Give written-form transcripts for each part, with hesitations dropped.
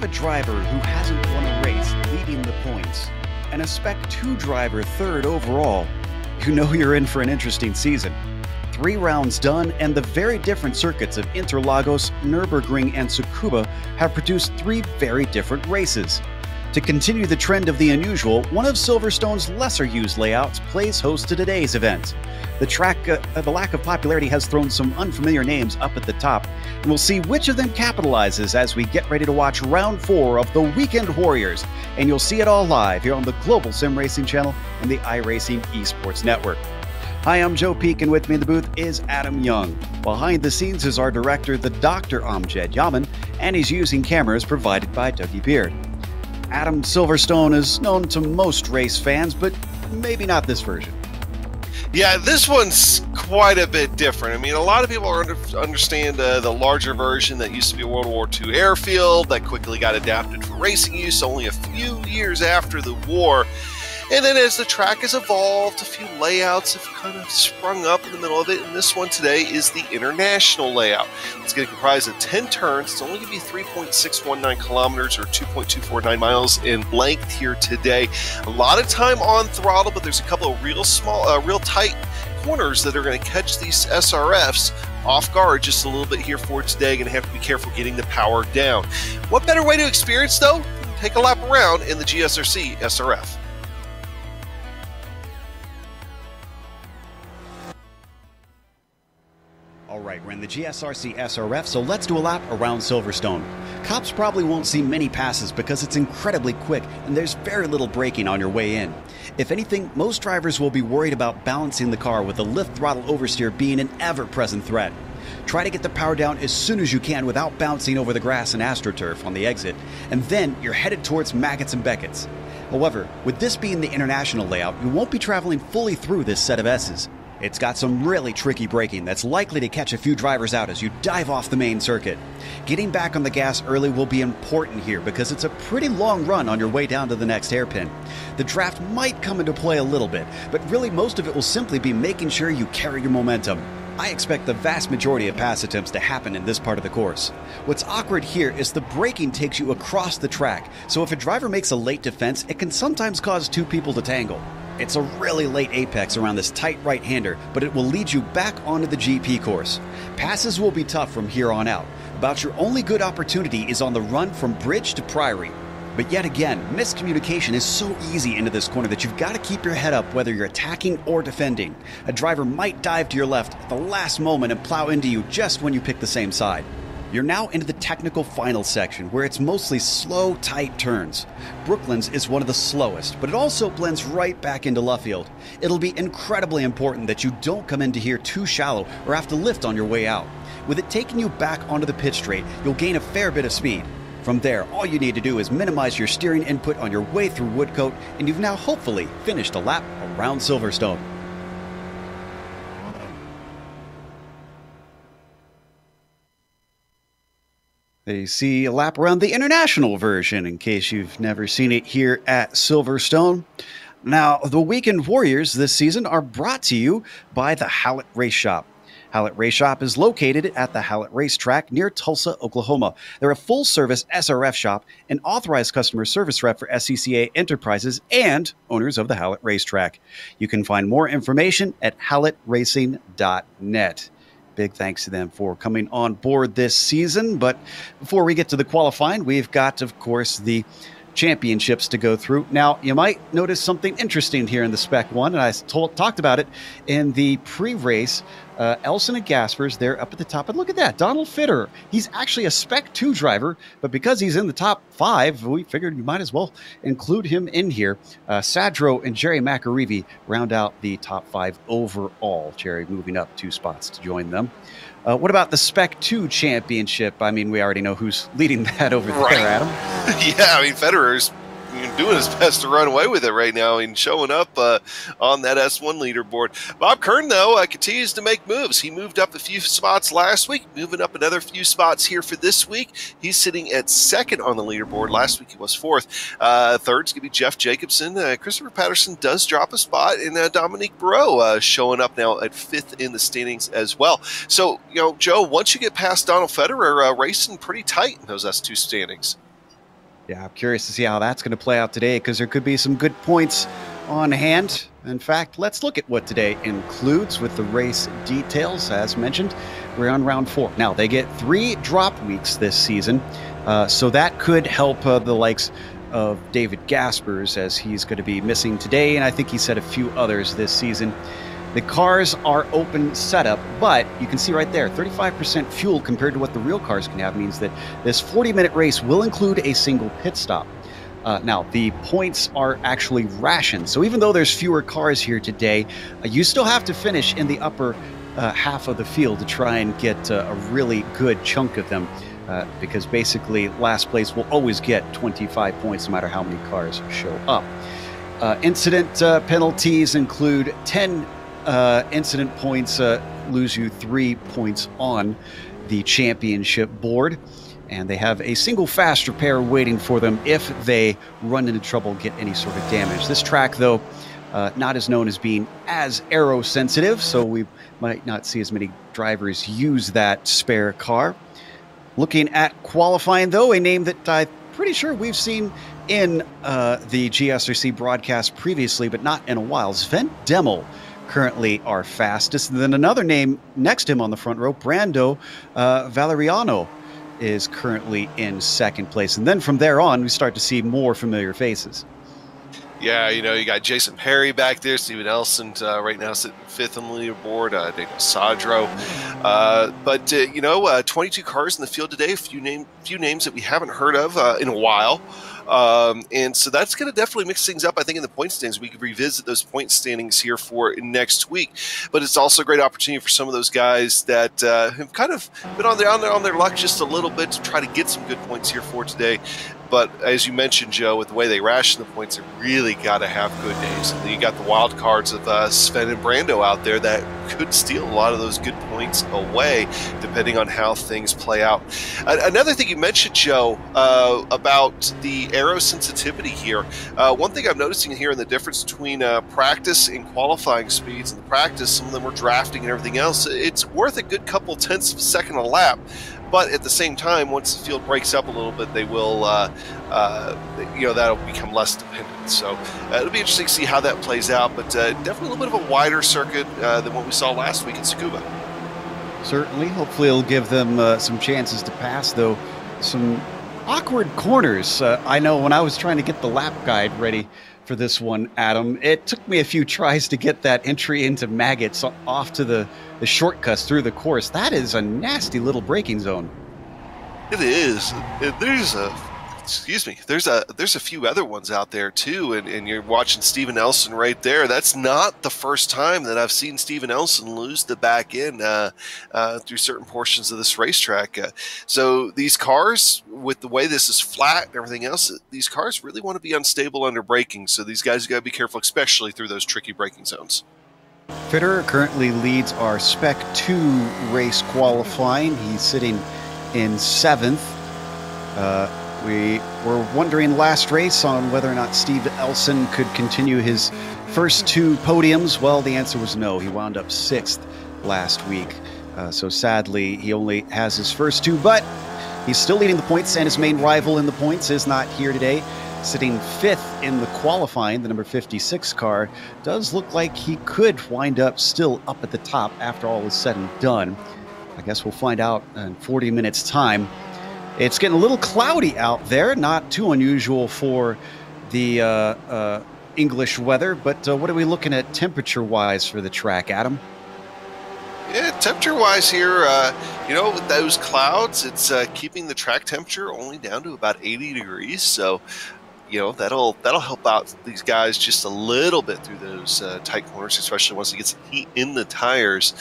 have a driver who hasn't won a race leading the points, and a Spec 2 driver third overall, you know you're in for an interesting season. 3 rounds done, and the very different circuits of Interlagos, Nürburgring, and Tsukuba have produced 3 very different races. To continue the trend of the unusual, one of Silverstone's lesser-used layouts plays host to today's event. The lack of popularity has thrown some unfamiliar names up at the top, and we'll see which of them capitalizes as we get ready to watch round 4 of the Weekend Warriors, and you'll see it all live here on the Global Sim Racing channel and the iRacing Esports Network. Hi, I'm Joe Peak, and with me in the booth is Adam Young. Behind the scenes is our director, the Dr. Amjad Yaman, and he's using cameras provided by Dougie Beard. Adam, Silverstone is known to most race fans, but maybe not this version. Yeah, this one's quite a bit different. I mean, a lot of people understand the larger version that used to be a World War II airfield that quickly got adapted for racing use only a few years after the war. And then as the track has evolved, a few layouts have kind of sprung up in the middle of it, and this one today is the international layout. It's going to comprise of 10 turns. It's only going to be 3.619 kilometers or 2.249 miles in length here today. A lot of time on throttle, but there's a couple of real tight corners that are going to catch these SRFs off guard just a little bit here for today. Going to have to be careful getting the power down. What better way to experience, though? Take a lap around in the GSRC SRF. Alright, we're in the GSRC SRF, so let's do a lap around Silverstone. Cops probably won't see many passes because it's incredibly quick and there's very little braking on your way in. If anything, most drivers will be worried about balancing the car with the lift throttle oversteer being an ever-present threat. Try to get the power down as soon as you can without bouncing over the grass and AstroTurf on the exit, and then you're headed towards Maggots and Beckett's. However, with this being the international layout, you won't be traveling fully through this set of S's. It's got some really tricky braking that's likely to catch a few drivers out as you dive off the main circuit. Getting back on the gas early will be important here because it's a pretty long run on your way down to the next hairpin. The draft might come into play a little bit, but really most of it will simply be making sure you carry your momentum. I expect the vast majority of pass attempts to happen in this part of the course. What's awkward here is the braking takes you across the track, so if a driver makes a late defense, it can sometimes cause 2 people to tangle. It's a really late apex around this tight right-hander, but it will lead you back onto the GP course. Passes will be tough from here on out. About your only good opportunity is on the run from Bridge to Priory. But yet again, miscommunication is so easy into this corner that you've got to keep your head up whether you're attacking or defending. A driver might dive to your left at the last moment and plow into you just when you pick the same side. You're now into the technical final section, where it's mostly slow, tight turns. Brooklands is one of the slowest, but it also blends right back into Luffield. It'll be incredibly important that you don't come into here too shallow or have to lift on your way out. With it taking you back onto the pit straight, you'll gain a fair bit of speed. From there, all you need to do is minimize your steering input on your way through Woodcote, and you've now hopefully finished a lap around Silverstone. They see a lap around the international version in case you've never seen it here at Silverstone. Now, the Weekend Warriors this season are brought to you by the Hallett Race Shop. Hallett Race Shop is located at the Hallett Racetrack near Tulsa, Oklahoma. They're a full-service SRF shop, an authorized customer service rep for SCCA Enterprises, and owners of the Hallett Racetrack. You can find more information at hallettracing.net. Big thanks to them for coming on board this season. But before we get to the qualifying, we've got, of course, the championships to go through. Now, you might notice something interesting here in the Spec 1, and I talked about it in the pre-race. Elson and Gaspers, they're up at the top. And look at that, Donald Fitterer. He's actually a Spec 2 driver, but because he's in the top 5, we figured you might as well include him in here. Sadro and Jerry McAreevy round out the top 5 overall. Jerry moving up 2 spots to join them. What about the Spec 2 championship? I mean, we already know who's leading that over there, Adam. Yeah, I mean, Federer's doing his best to run away with it right now and showing up on that S1 leaderboard. Bob Kern, though, continues to make moves. He moved up a few spots last week, moving up another few spots here for this week. He's sitting at 2nd on the leaderboard. Last week he was 4th. Third's going to be Jeff Jacobson. Christopher Patterson does drop a spot, and Dominique Barreau showing up now at 5th in the standings as well. So, you know, Joe, once you get past Donald Federer, racing pretty tight in those S2 standings. Yeah, I'm curious to see how that's going to play out today because there could be some good points on hand. In fact, let's look at what today includes with the race details. As mentioned, we're on round 4. Now, they get 3 drop weeks this season, so that could help the likes of David Gaspers, as he's going to be missing today, and I think he said a few others this season. The cars are open setup, but you can see right there, 35% fuel compared to what the real cars can have means that this 40-minute race will include a single pit stop. Now, the points are actually rationed, so even though there's fewer cars here today, you still have to finish in the upper half of the field to try and get a really good chunk of them, because basically last place will always get 25 points no matter how many cars show up. Incident penalties include 10 incident points, lose you 3 points on the championship board, and they have a single fast repair waiting for them if they run into trouble, get any sort of damage. This track, though, not as known as being as aero sensitive, so we might not see as many drivers use that spare car. Looking at qualifying, though, a name that I'm pretty sure we've seen in the GSRC broadcast previously, but not in a while. Sven Demmel currently our fastest. And then another name next to him on the front row, Brando Valeriano, is currently in second place. And then from there on, we start to see more familiar faces. Yeah, you got Jason Perry back there, Steven Elson right now sitting 5th on the leaderboard, Daniel Sadro. But 22 cars in the field today, a few names that we haven't heard of in a while. And so that's going to definitely mix things up, I think, in the point standings. We could revisit those point standings here for next week. But it's also a great opportunity for some of those guys that have kind of been on their luck just a little bit to try to get some good points here for today. But as you mentioned, Joe, with the way they ration the points, they really got to have good days. And then you got the wild cards of Sven and Brando out there that could steal a lot of those good points away, depending on how things play out. Another thing you mentioned, Joe, about the aero sensitivity here. One thing I'm noticing here in the difference between practice and qualifying speeds. In the practice, some of them were drafting and everything else. It's worth a good couple tenths of a second a lap. But at the same time, once the field breaks up a little bit, they will, that'll become less dependent. So it'll be interesting to see how that plays out. But definitely a little bit of a wider circuit than what we saw last week in Tsukuba. Certainly. Hopefully it'll give them some chances to pass, though. Some awkward corners. I know when I was trying to get the lap guide ready for this one, Adam, it took me a few tries to get that entry into Maggots off to the shortcuts through the course. That is a nasty little braking zone. It is. There's a few other ones out there too, and you're watching Steven Elson right there. That's not the first time that I've seen Steven Elson lose the back end through certain portions of this racetrack. So these cars, with the way this is flat and everything else, these cars really want to be unstable under braking. So these guys got to be careful, especially through those tricky braking zones. Fitter currently leads our Spec 2 race qualifying. He's sitting in 7th. We were wondering last race on whether or not Steve Elson could continue his first 2 podiums. Well, the answer was no. He wound up 6th last week. So sadly, he only has his first 2, but he's still leading the points, and his main rival in the points is not here today. Sitting 5th in the qualifying, the number 56 car, does look like he could wind up still up at the top after all is said and done. I guess we'll find out in 40 minutes' time. It's getting a little cloudy out there, not too unusual for the English weather, but what are we looking at temperature-wise for the track, Adam? Yeah, temperature-wise here, with those clouds, it's keeping the track temperature only down to about 80 degrees, so that'll help out these guys just a little bit through those tight corners, especially once it gets heat in the tires.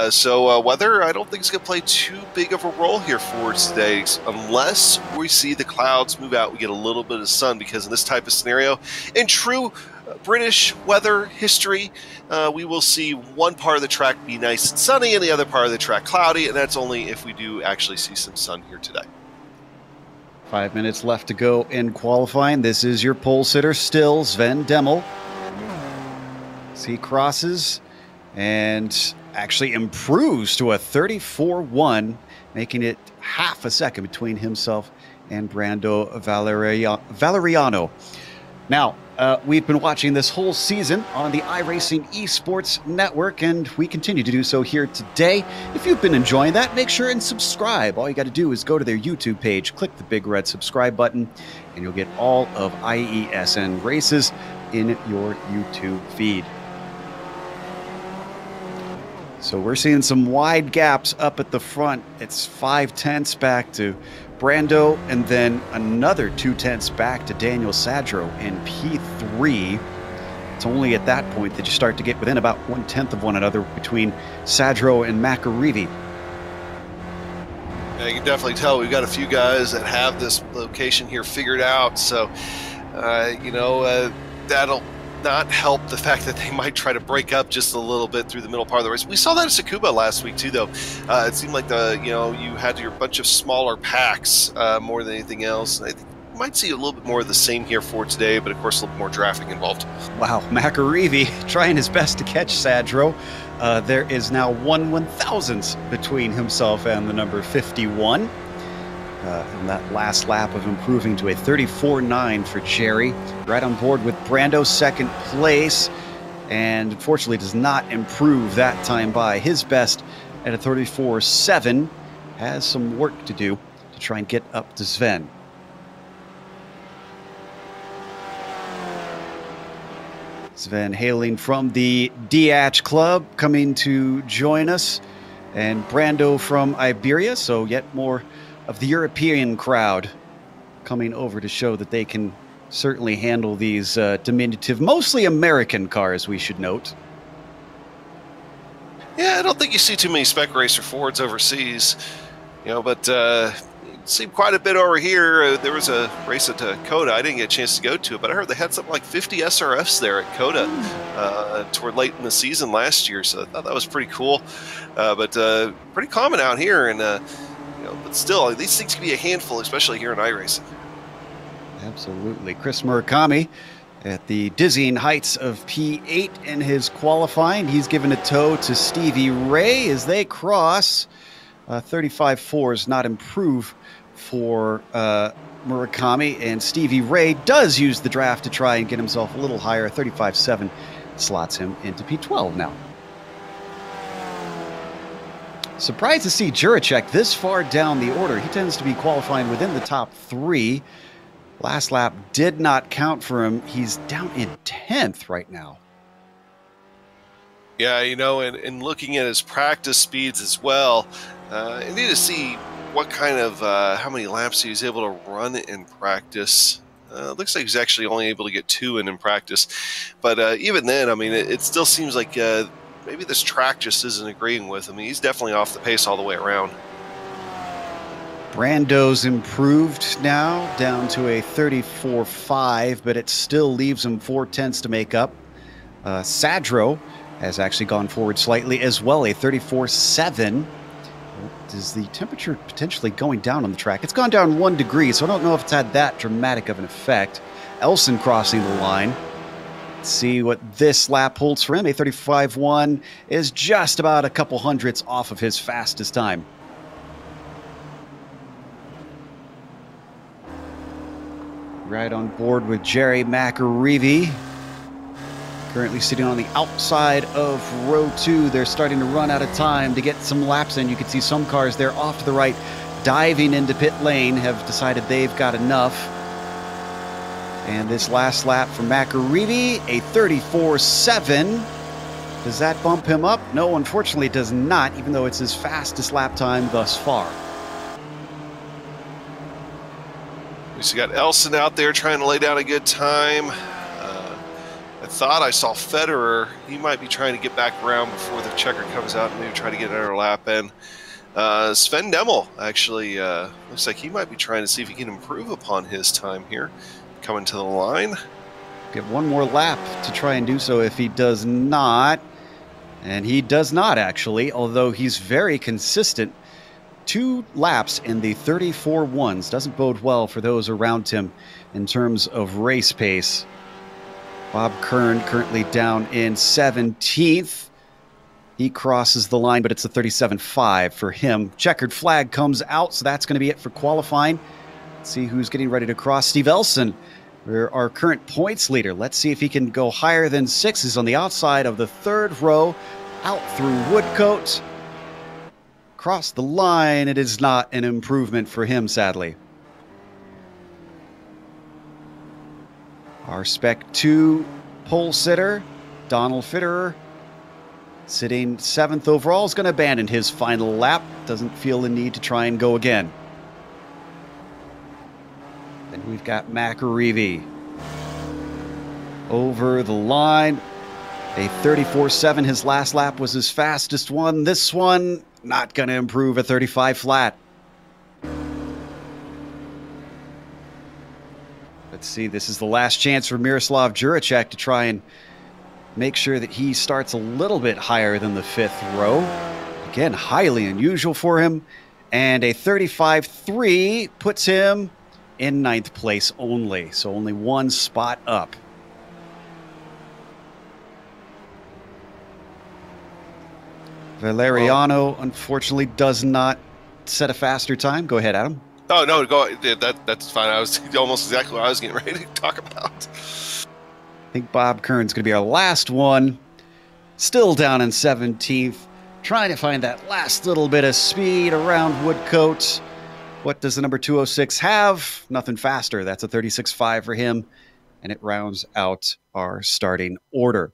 So weather, I don't think it's going to play too big of a role here for us today, unless we see the clouds move out. We get a little bit of sun, because in this type of scenario, in true British weather history, we will see one part of the track be nice and sunny and the other part of the track cloudy, and that's only if we do actually see some sun here today. 5 minutes left to go in qualifying. This is your pole sitter still, Sven Demmel. As he crosses and actually improves to a 34-1, making it half a second between himself and Brando Valeriano. Now, we've been watching this whole season on the iRacing Esports Network, and we continue to do so here today. If you've been enjoying that, make sure and subscribe. All you got to do is go to their YouTube page, click the big red subscribe button, and you'll get all of IESN races in your YouTube feed. So we're seeing some wide gaps up at the front. It's 5/10 back to Brando, and then another 2/10 back to Daniel Sadro in P3. It's only at that point that you start to get within about 1/10 of one another between Sadro and McAreevy. Yeah, you can definitely tell we've got a few guys that have this location here figured out. So, that'll not help the fact that they might try to break up just a little bit through the middle part of the race. We saw that at Tsukuba last week too, though. It seemed like you had your bunch of smaller packs more than anything else. And I think you might see a little bit more of the same here for today, but of course a little bit more drafting involved. Wow, McAreevy trying his best to catch Sadro. There is now 1/1000th between himself and the number 51. And that last lap of improving to a 34.9 for Jerry. Right on board with Brando, second place. And unfortunately does not improve that time by. His best at a 34.7. Has some work to do to try and get up to Sven. Sven hailing from the DH Club, coming to join us. And Brando from Iberia, so yet more of the European crowd coming over to show that they can certainly handle these diminutive, mostly American cars, we should note. Yeah, I don't think you see too many spec racer Fords overseas, but you see quite a bit over here. There was a race at COTA. I didn't get a chance to go to it, but I heard they had something like 50 SRFs there at COTA toward late in the season last year, so I thought that was pretty cool. But pretty common out here, and but still, these things can be a handful, especially here in iRacing. Absolutely. Chris Murakami at the dizzying heights of P8 in his qualifying. He's given a tow to Stevie Ray as they cross. 35.4 not improve for Murakami, and Stevie Ray does use the draft to try and get himself a little higher. 35.7 slots him into P12 now. Surprised to see Juracek this far down the order. He tends to be qualifying within the top 3. Last lap did not count for him. He's down in 10th right now. Yeah, and looking at his practice speeds as well, I need to see what kind of, how many laps he was able to run in practice. Looks like he's actually only able to get 2 in practice. But even then, it still seems like maybe this track just isn't agreeing with him. He's definitely off the pace all the way around. Brando's improved now down to a 34.5, but it still leaves him 4/10 to make up. Sadro has actually gone forward slightly as well, a 34.7. Is the temperature potentially going down on the track? It's gone down 1 degree, so I don't know if it's had that dramatic of an effect. Elson crossing the line. See what this lap holds for him. A 35.1 is just about a couple hundredths off of his fastest time. Right on board with Jerry McAreevy. Currently sitting on the outside of row 2. They're starting to run out of time to get some laps in. You can see some cars there off to the right diving into pit lane have decided they've got enough. And this last lap for McAreevy, a 34.7. Does that bump him up? No, unfortunately it does not, even though it's his fastest lap time thus far. We just got Elson out there trying to lay down a good time. I thought I saw Federer. He might be trying to get back around before the checker comes out and maybe try to get another lap in. Sven Demmel actually looks like he might be trying to see if he can improve upon his time here. Coming to the line. Get one more lap to try and do so if he does not. And he does not, actually, although he's very consistent. 2 laps in the 34.1s doesn't bode well for those around him in terms of race pace. Bob Kern currently down in 17th. He crosses the line, but it's a 37.5 for him. Checkered flag comes out, so that's going to be it for qualifying. Let's see who's getting ready to cross. Steve Elson, our current points leader. Let's see if he can go higher than 6. He's on the outside of the 3rd row, out through Woodcote. Across the line, it is not an improvement for him, sadly. Our Spec 2 pole sitter, Donald Fitterer, sitting 7th overall, is going to abandon his final lap. Doesn't feel the need to try and go again. Then we've got McAreevy over the line. A 34.7. His last lap was his fastest one. This one, not going to improve, a 35 flat. Let's see, this is the last chance for Miroslav Juracek to try and make sure that he starts a little bit higher than the 5th row. Again, highly unusual for him. And a 35.3 puts him in 9th place only. So only 1 spot up. Valeriano, unfortunately, does not set a faster time. Go ahead, Adam. Oh, no, go. That's fine. I was almost exactly what I was getting ready to talk about. I think Bob Kern's going to be our last one. Still down in 17th. Trying to find that last little bit of speed around Woodcote. What does the number 206 have? Nothing faster. That's a 36.5 for him. And it rounds out our starting order.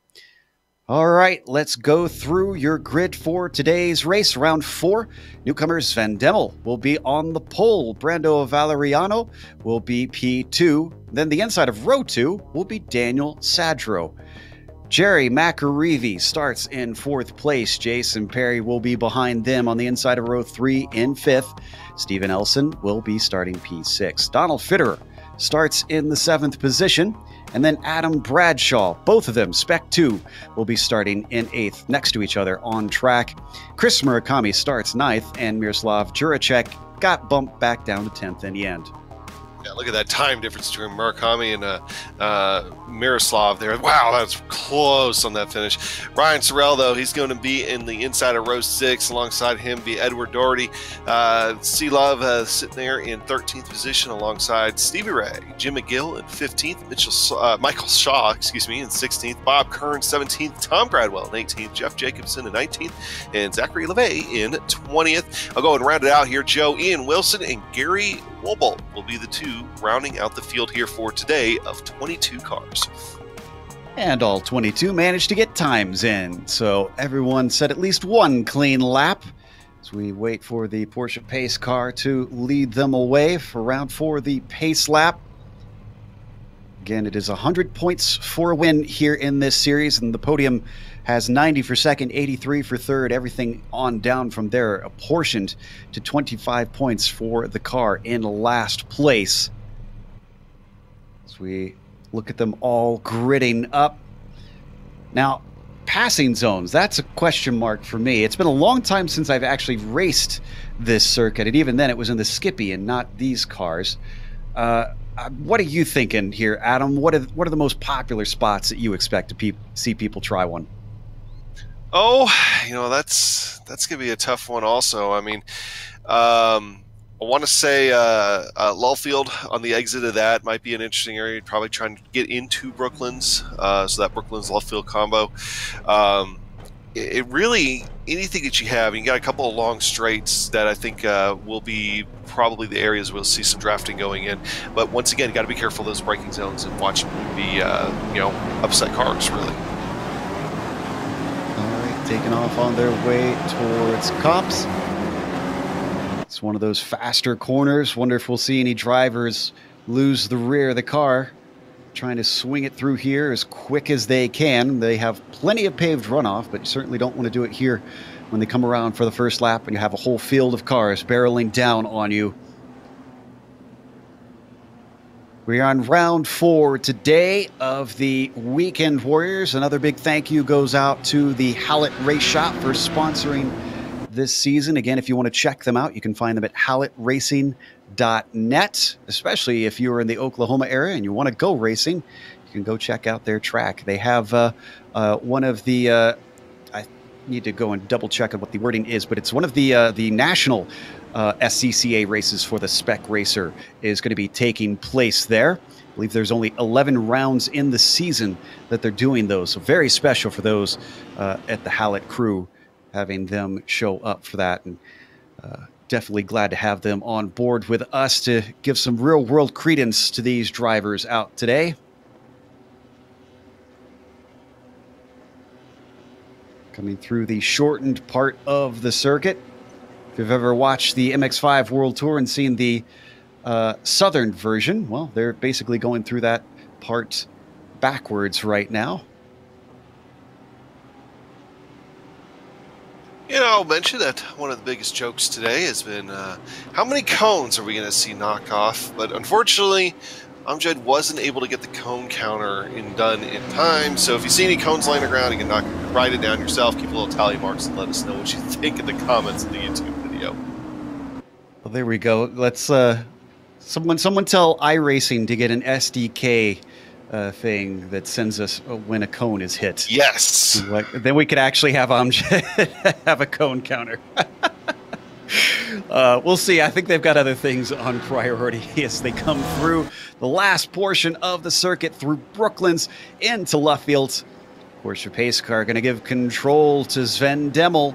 All right, let's go through your grid for today's race. Round 4, newcomers Van Demmel will be on the pole. Brando Valeriano will be P2. Then the inside of row 2 will be Daniel Sadro. Jerry McAreevy starts in 4th place. Jason Perry will be behind them on the inside of row 3 in 5th. Stephen Elson will be starting P6. Donald Fitterer starts in the 7th position. And then Adam Bradshaw, both of them, Spec 2, will be starting in 8th, next to each other on track. Chris Murakami starts 9th, and Miroslav Juracek got bumped back down to 10th in the end. Yeah, look at that time difference between Murakami and Miroslav there. Wow, that's close on that finish. Ryan Sorrell, though, he's going to be in the inside of row 6. Alongside him be Edward Doherty. C-Love sitting there in 13th position alongside Stevie Ray. Jim McGill in 15th. Michael Shaw, in 16th. Bob Kern, 17th. Tom Gradwell in 18th. Jeff Jacobson in 19th. And Zachary LeVay in 20th. I'll go and round it out here. Joe Ian Wilson and Gary Wobold will be the 2 rounding out the field here for today of 22 cars. And all 22 managed to get times in, so everyone set at least 1 clean lap as we wait for the Porsche pace car to lead them away for round 4, the pace lap. Again, it is 100 points for a win here in this series, and the podium has 90 for second, 83 for third, everything on down from there, apportioned to 25 points for the car in last place. As we look at them all gridding up. Now, passing zones, that's a question mark for me. It's been a long time since I've actually raced this circuit, and even then it was in the Skippy and not these cars. What are you thinking here, Adam? What are the most popular spots that you expect to see people try one? Oh, that's gonna be a tough one. Also, I mean, I want to say Lulfield on the exit of that might be an interesting area. Probably trying to get into Brooklands, so that Brooklands Lulfield combo. It really, anything that you have, you got a couple of long straights that I think will be probably the areas we'll see some drafting going in. But once again, you got to be careful of those braking zones and watch them be, upset cars, really. Taking off on their way towards Cops. It's one of those faster corners. Wonder if we'll see any drivers lose the rear of the car. Trying to swing it through here as quick as they can. They have plenty of paved runoff, but you certainly don't want to do it here when they come around for the first lap and you have a whole field of cars barreling down on you. We are on round 4 today of the Weekend Warriors. Another big thank you goes out to the Hallett Race Shop for sponsoring this season. Again, if you want to check them out, you can find them at hallettracing.net, especially if you're in the Oklahoma area and you want to go racing. You can go check out their track. They have one of the I need to go and double check on what the wording is, but it's one of the national SCCA races for the Spec Racer is going to be taking place there. I believe there's only 11 rounds in the season that they're doing those. So very special for those at the Hallett crew, having them show up for that. And definitely glad to have them on board with us to give some real world credence to these drivers out today. Coming through the shortened part of the circuit. If you've ever watched the MX5 World Tour and seen the southern version, well, they're basically going through that part backwards right now. You know, I'll mention that one of the biggest jokes today has been how many cones are we going to see knock off? But unfortunately, Amjad wasn't able to get the cone counter done in time. So if you see any cones lying around, you can write it down yourself, keep a little tally marks, and let us know what you think in the comments of the YouTube video. Well, there we go. Let's someone tell iRacing to get an SDK thing that sends us when a cone is hit. Yes. Then we could actually have Amjad have a cone counter. We'll see. I think they've got other things on priority as they come through the last portion of the circuit through Brooklands into Luffield. Of course, your pace car going to give control to Sven Demmel.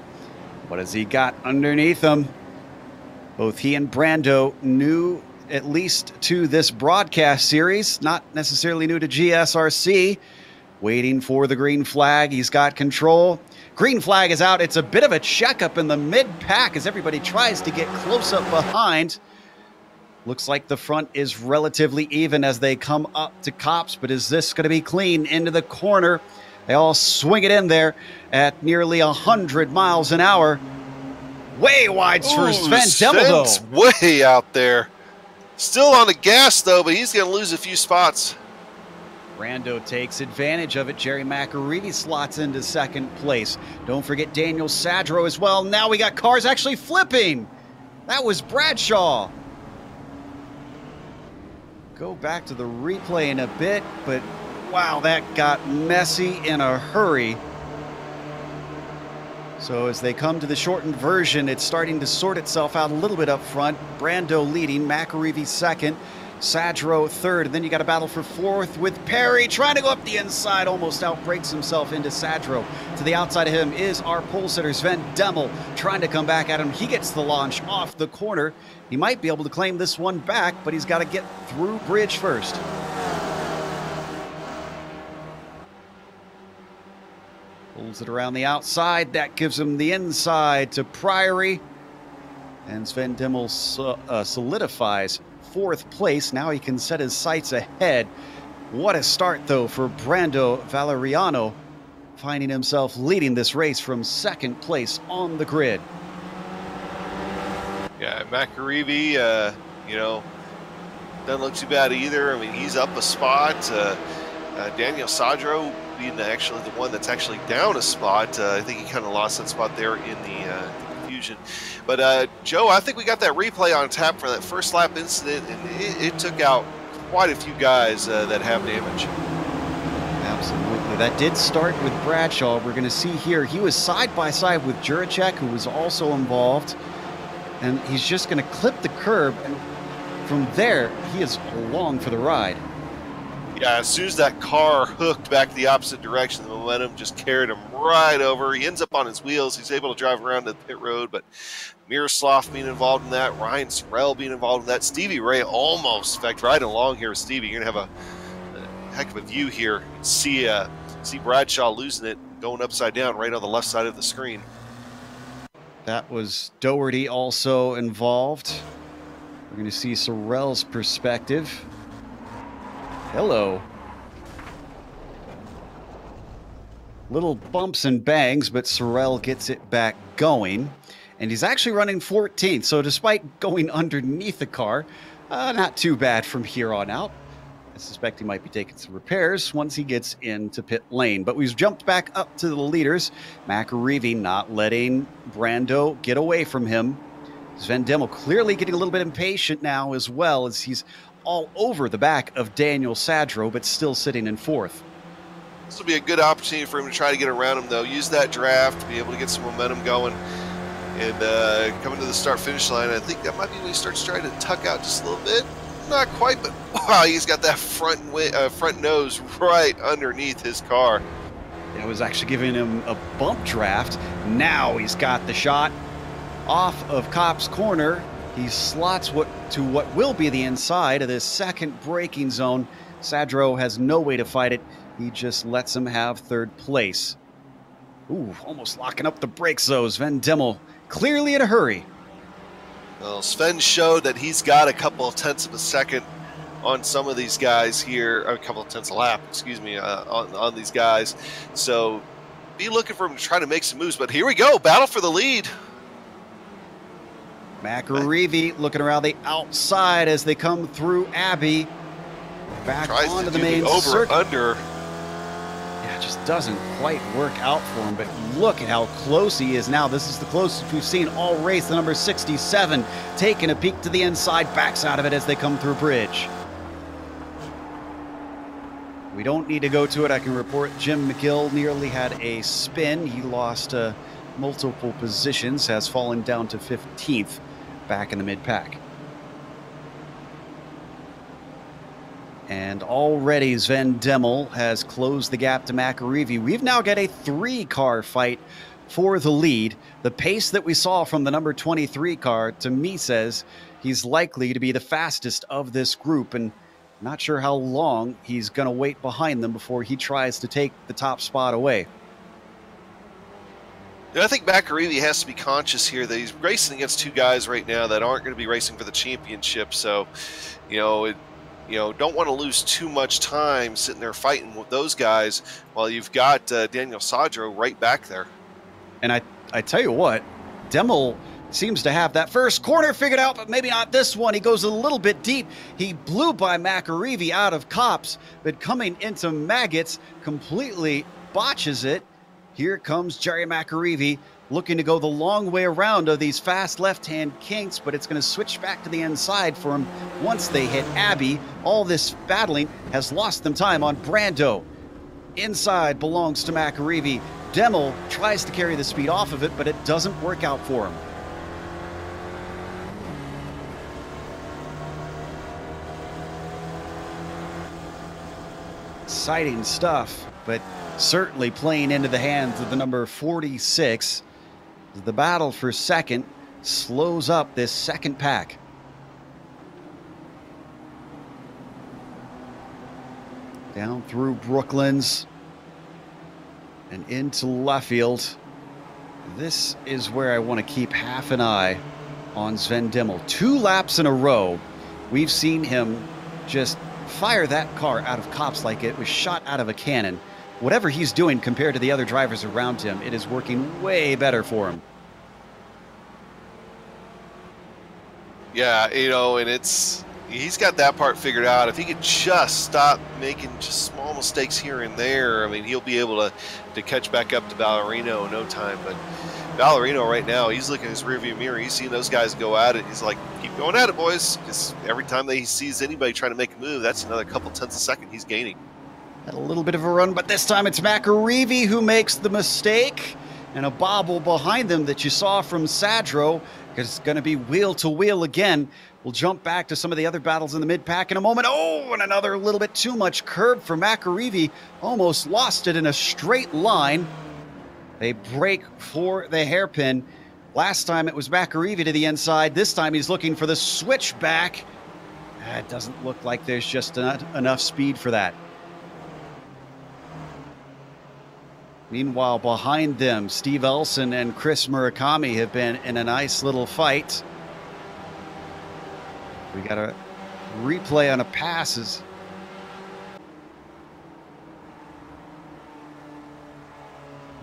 What has he got underneath him? Both he and Brando new, at least to this broadcast series, not necessarily new to GSRC. Waiting for the green flag. He's got control. Green flag is out. It's a bit of a checkup in the mid-pack as everybody tries to get close up behind. Looks like the front is relatively even as they come up to Copse, but is this going to be clean into the corner? They all swing it in there at nearly 100 miles an hour. Way wide for Sven Demmel, Sven's way out there. Still on the gas, though, but he's going to lose a few spots. Brando takes advantage of it. Jerry McAreevy slots into second place. Don't forget Daniel Sadro as well. Now we got cars actually flipping. That was Bradshaw. Go back to the replay in a bit, but wow, that got messy in a hurry. So as they come to the shortened version, it's starting to sort itself out a little bit up front. Brando leading, McAreevy second. Sadro third, and then you got a battle for fourth with Perry trying to go up the inside, almost outbreaks himself into Sadro. To the outside of him is our pole sitter Sven Demmel trying to come back at him. He gets the launch off the corner. He might be able to claim this one back, but he's got to get through bridge first. Pulls it around the outside. That gives him the inside to Priory. And Sven Demmel solidifies fourth place. Now he can set his sights ahead. What a start, though, for Brando Valeriano, finding himself leading this race from second place on the grid. Yeah, McAreevy, you know, doesn't look too bad either. I mean, he's up a spot. Daniel Sadro being actually the one that's actually down a spot. I think he kind of lost that spot there in the confusion. But Joe, I think we got that replay on tap for that first lap incident, and it took out quite a few guys that have damage. Absolutely. That did start with Bradshaw. We're going to see here, he was side by side with Juracek, who was also involved, and he's just going to clip the curb, and from there, he is along for the ride. Yeah, as soon as that car hooked back the opposite direction, the momentum just carried him right over. He ends up on his wheels. He's able to drive around to the pit road, but Miroslav being involved in that, Ryan Sorrell being involved in that, Stevie Ray almost, in fact, right along here with Stevie. You're going to have a heck of a view here. You can see Bradshaw losing it, going upside down right on the left side of the screen. That was Doherty also involved. We're going to see Sorrell's perspective. Hello. Little bumps and bangs, but Sorrell gets it back going. And he's actually running 14th, so despite going underneath the car, not too bad from here on out. I suspect he might be taking some repairs once he gets into pit lane. But we've jumped back up to the leaders. McAreevy not letting Brando get away from him. Sven Demmel clearly getting a little bit impatient now as well, as he's all over the back of Daniel Sadro, but still sitting in fourth. This will be a good opportunity for him to try to get around him, though. Use that draft, be able to get some momentum going. And coming to the start-finish line, I think that might be when he starts trying to tuck out just a little bit. Not quite, but wow, he's got that front nose right underneath his car. It was actually giving him a bump draft. Now he's got the shot off of Kopp's corner. He slots to what will be the inside of this second braking zone. Sadro has no way to fight it. He just lets him have third place. Ooh, almost locking up the brakes though. Sven Dimmel clearly in a hurry. Well, Sven showed that he's got a couple of tenths of a second on some of these guys here, or a couple of tenths a lap, excuse me, on these guys. So be looking for him to try to make some moves. But here we go, battle for the lead. McAreevy looking around the outside as they come through Abbey. Back onto the main circuit. Under. Yeah, it just doesn't quite work out for him, but look at how close he is now. This is the closest we've seen all race. The number 67 taking a peek to the inside, backs out of it as they come through bridge. We don't need to go to it. I can report Jim McGill nearly had a spin. He lost multiple positions, has fallen down to 15th back in the mid-pack. And already Sven Dimmel has closed the gap to McAreevy. We've now got a 3-car fight for the lead. The pace that we saw from the number 23 car, to me, says he's likely to be the fastest of this group, and not sure how long he's going to wait behind them before he tries to take the top spot away. I think McAreevy has to be conscious here that he's racing against two guys right now that aren't going to be racing for the championship. So, don't want to lose too much time sitting there fighting with those guys while you've got Daniel Sadro right back there. And I tell you what, Dimmel seems to have that first corner figured out, but maybe not this one. He goes a little bit deep. He blew by McAreevy out of Kopp's, but coming into Maggots, completely botches it. Here comes Jerry McAreevy looking to go the long way around of these fast left-hand kinks, but it's going to switch back to the inside for him once they hit Abbey. All this battling has lost them time on Brando. Inside belongs to McAreevy. Dimmel tries to carry the speed off of it, but it doesn't work out for him. Exciting stuff, but certainly playing into the hands of the number 46. The battle for second slows up this second pack. Down through Brooklands and into Luffield. This is where I want to keep half an eye on Sven Dimmel. 2 laps in a row, we've seen him just fire that car out of Kopp's like it was shot out of a cannon. Whatever he's doing compared to the other drivers around him, it is working way better for him. Yeah, and he's got that part figured out. If he could just stop making just small mistakes here and there, I mean, he'll be able to catch back up to Ballerino in no time. But Ballerino right now, he's looking in his rearview mirror. He's seeing those guys go at it. He's like, keep going at it, boys. Because every time that he sees anybody trying to make a move, that's another couple tenths a second he's gaining. Had a little bit of a run, but this time it's McAreevy who makes the mistake. And a bobble behind them that you saw from Sadro. It's going to be wheel to wheel again. We'll jump back to some of the other battles in the mid-pack in a moment. Oh, and another little bit too much curb for McAreevy. Almost lost it in a straight line. They break for the hairpin. Last time it was McAreevy to the inside. This time he's looking for the switchback. It doesn't look like there's just enough speed for that. Meanwhile, behind them, Steve Elson and Chris Murakami have been in a nice little fight. We got a replay on a passes.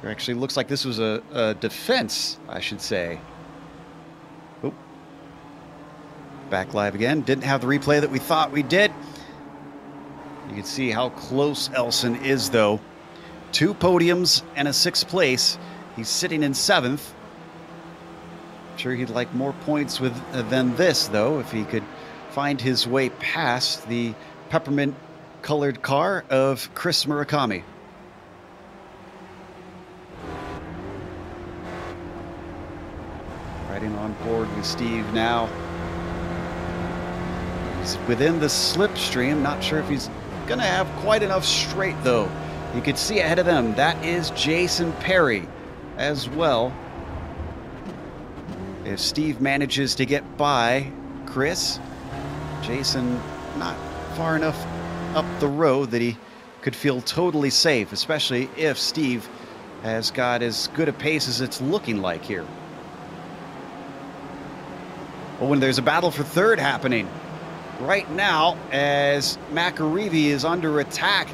It actually looks like this was a defense, I should say. Oop. Back live again. Didn't have the replay that we thought we did. You can see how close Elson is, though. 2 podiums and a 6th place. He's sitting in 7th. I'm sure he'd like more points than this, though, if he could find his way past the peppermint-colored car of Chris Murakami. Riding on board with Steve now. He's within the slipstream. Not sure if he's going to have quite enough straight, though. You can see ahead of them, that is Jason Perry as well. If Steve manages to get by Chris, Jason not far enough up the road that he could feel totally safe, especially if Steve has got as good a pace as it's looking like here. But when there's a battle for third happening right now, as McAreevy is under attack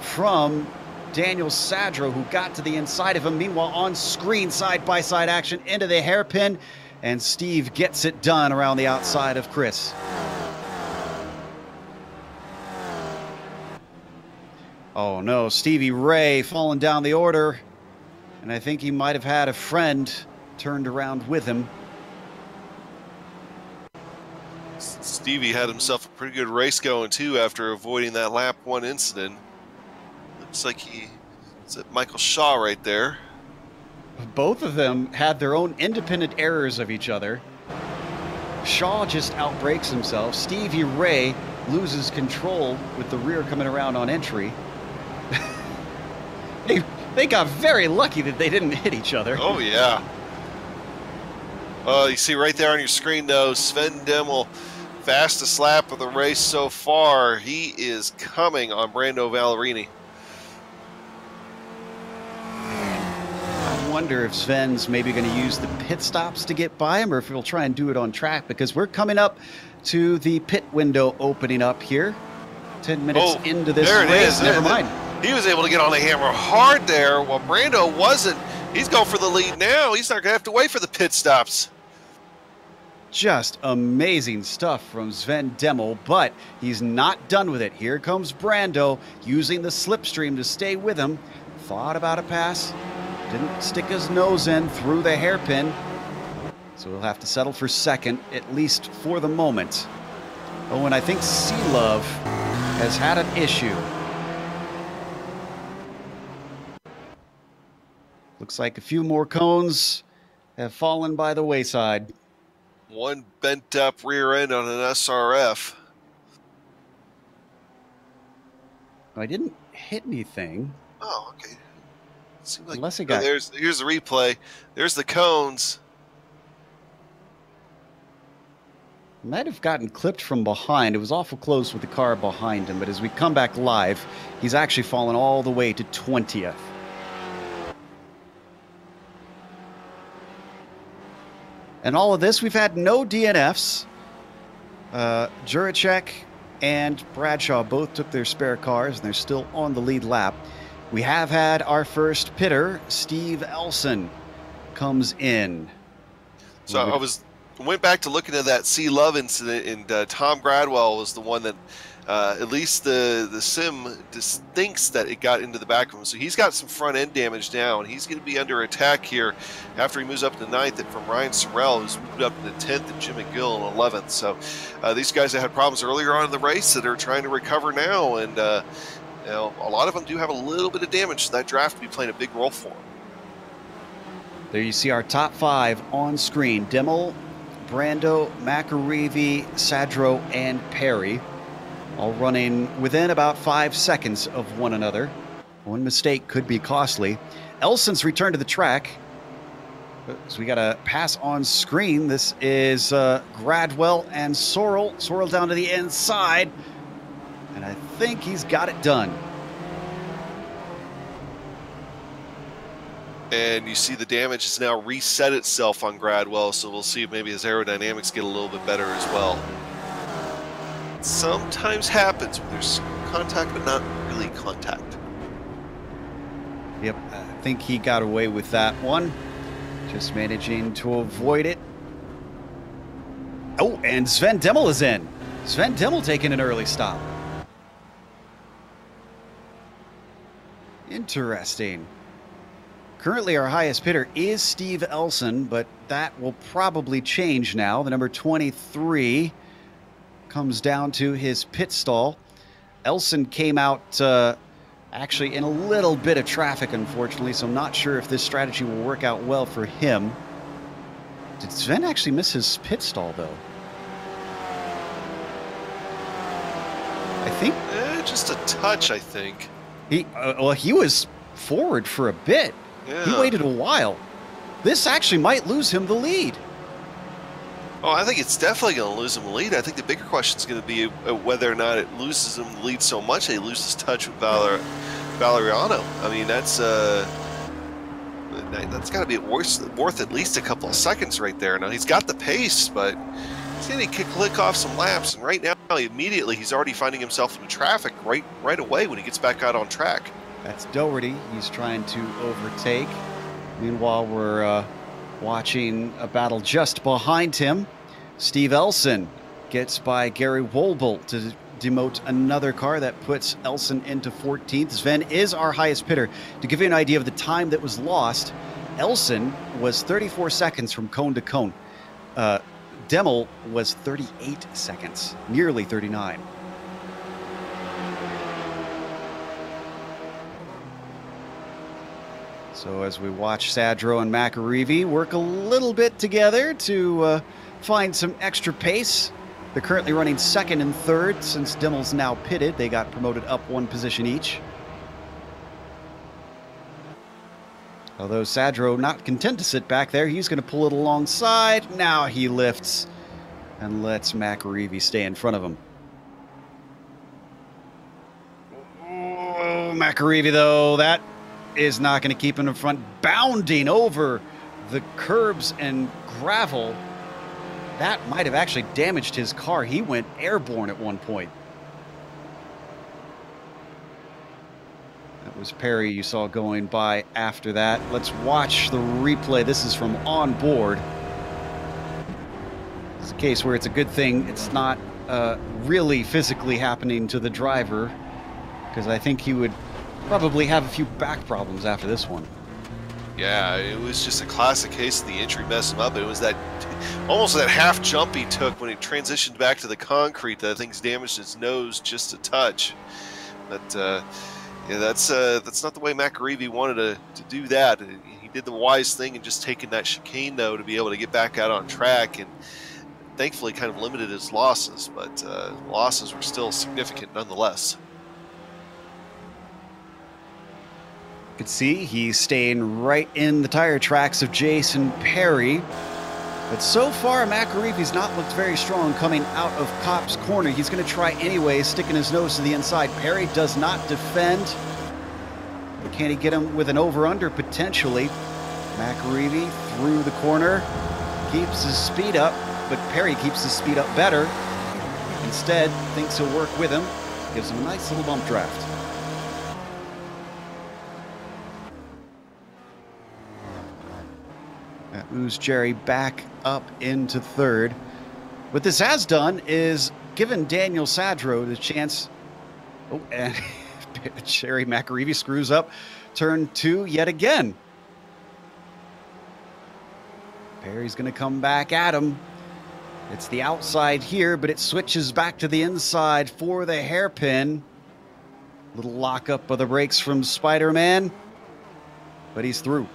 from Daniel Sadro, who got to the inside of him. Meanwhile, on screen, side-by-side action into the hairpin, and Steve gets it done around the outside of Chris. Oh no, Stevie Ray falling down the order, and I think he might have had a friend turned around with him. Stevie had himself a pretty good race going too after avoiding that lap 1 incident. Looks like it's Michael Shaw right there. Both of them had their own independent errors of each other. Shaw just outbrakes himself. Stevie Ray loses control with the rear coming around on entry. They got very lucky that they didn't hit each other. Oh, yeah. You see right there on your screen, though, Sven Demmel, fastest lap of the race so far. He is coming on Brando Ballerini. I wonder if Sven's maybe going to use the pit stops to get by him, or if he'll try and do it on track, because we're coming up to the pit window opening up here. 10 minutes into this race. Never mind. He was able to get on the hammer hard there, while Brando wasn't. He's going for the lead now. He's not going to have to wait for the pit stops. Just amazing stuff from Sven Demmel, but he's not done with it. Here comes Brando using the slipstream to stay with him. Thought about a pass. Didn't stick his nose in through the hairpin. So he'll have to settle for second, at least for the moment. Oh, and I think Sea-Love has had an issue. Looks like a few more cones have fallen by the wayside. One bent up rear end on an SRF. I didn't hit anything. Oh, okay. Seemed like, unless it got... here's the replay. There's the cones. Might have gotten clipped from behind. It was awful close with the car behind him, but as we come back live, he's actually fallen all the way to 20th. And all of this, we've had no DNFs. Juracek and Bradshaw both took their spare cars, and they're still on the lead lap. We have had our first pitter, Steve Elson, comes in. So I went back to looking at that Sea-Love incident, and Tom Gradwell was the one that, at least the sim thinks that it got into the back of him. So he's got some front end damage now, and he's going to be under attack here after he moves up to 9th from Ryan Sorrell, who's moved up to 10th, and Jim McGill in 11th. So these guys that had problems earlier on in the race that are trying to recover now, and you know, a lot of them do have a little bit of damage, so that draft will be playing a big role for them. There you see our top 5 on screen. Demmel, Brando, McAreevy, Sadro, and Perry, all running within about 5 seconds of one another. One mistake could be costly. Elson's returned to the track. So we got a pass on screen. This is Gradwell and Sorrell. Sorrell down to the inside. And I think he's got it done. And you see the damage has now reset itself on Gradwell, so we'll see if maybe his aerodynamics get a little bit better as well. It sometimes happens when there's contact, but not really contact. Yep, I think he got away with that one. Just managing to avoid it. Oh, and Sven Demmel is in. Sven Demmel taking an early stop. Interesting. Currently, our highest pitter is Steve Elson, but that will probably change now. The number 23 comes down to his pit stall. Elson came out actually in a little bit of traffic, unfortunately, so I'm not sure if this strategy will work out well for him. Did Sven actually miss his pit stall, though? I think... just a touch, I think. Well, he was forward for a bit. Yeah. He waited a while. This actually might lose him the lead. Oh, I think it's definitely going to lose him the lead. I think the bigger question is going to be whether or not it loses him the lead so much that he loses touch with Valeriano. I mean, that's got to be worth at least a couple of seconds right there. Now, he's got the pace, but he's going to click off some laps, and right now, immediately, he's already finding himself in traffic right away when he gets back out on track. That's Doherty. He's trying to overtake. Meanwhile, we're watching a battle just behind him. Steve Elson gets by Gary Wolbolt to demote another car. That puts Elson into 14th. Sven is our highest pitter. To give you an idea of the time that was lost, Elson was 34 seconds from cone to cone. Demel was 38 seconds, nearly 39. So as we watch Sadro and McAreevy work a little bit together to find some extra pace. They're currently running second and third since Demmel's now pitted. They got promoted up one position each. Although Sadro not content to sit back there, he's going to pull it alongside. Now he lifts and lets McAreevy stay in front of him. Oh, McAreevy, though, that is not going to keep him in front. Bounding over the curbs and gravel. That might have actually damaged his car. He went airborne at one point. That was Perry you saw going by after that. Let's watch the replay. This is from on board. It's a case where it's a good thing it's not really physically happening to the driver, because I think he would probably have a few back problems after this one. Yeah, it was just a classic case of the injury messed him up. It was that almost that half jump he took when he transitioned back to the concrete that I think's damaged his nose just a touch. But yeah, that's not the way McAreevy wanted to do that. He did the wise thing and just taking that chicane though to be able to get back out on track, and thankfully kind of limited his losses. But losses were still significant nonetheless. You can see he's staying right in the tire tracks of Jason Perry. But so far, McAreevy's not looked very strong coming out of Kopp's corner. He's going to try anyway, sticking his nose to the inside. Perry does not defend. But can he get him with an over-under potentially? McAreevy through the corner, keeps his speed up, but Perry keeps his speed up better. Instead, thinks he'll work with him, gives him a nice little bump draft. That moves Jerry back up into third. What this has done is given Daniel Sadro the chance. Oh, and Jerry McAreevy screws up turn 2 yet again. Perry's going to come back at him. It's the outside here, but it switches back to the inside for the hairpin. Little lockup of the brakes from Spider-Man, but he's through.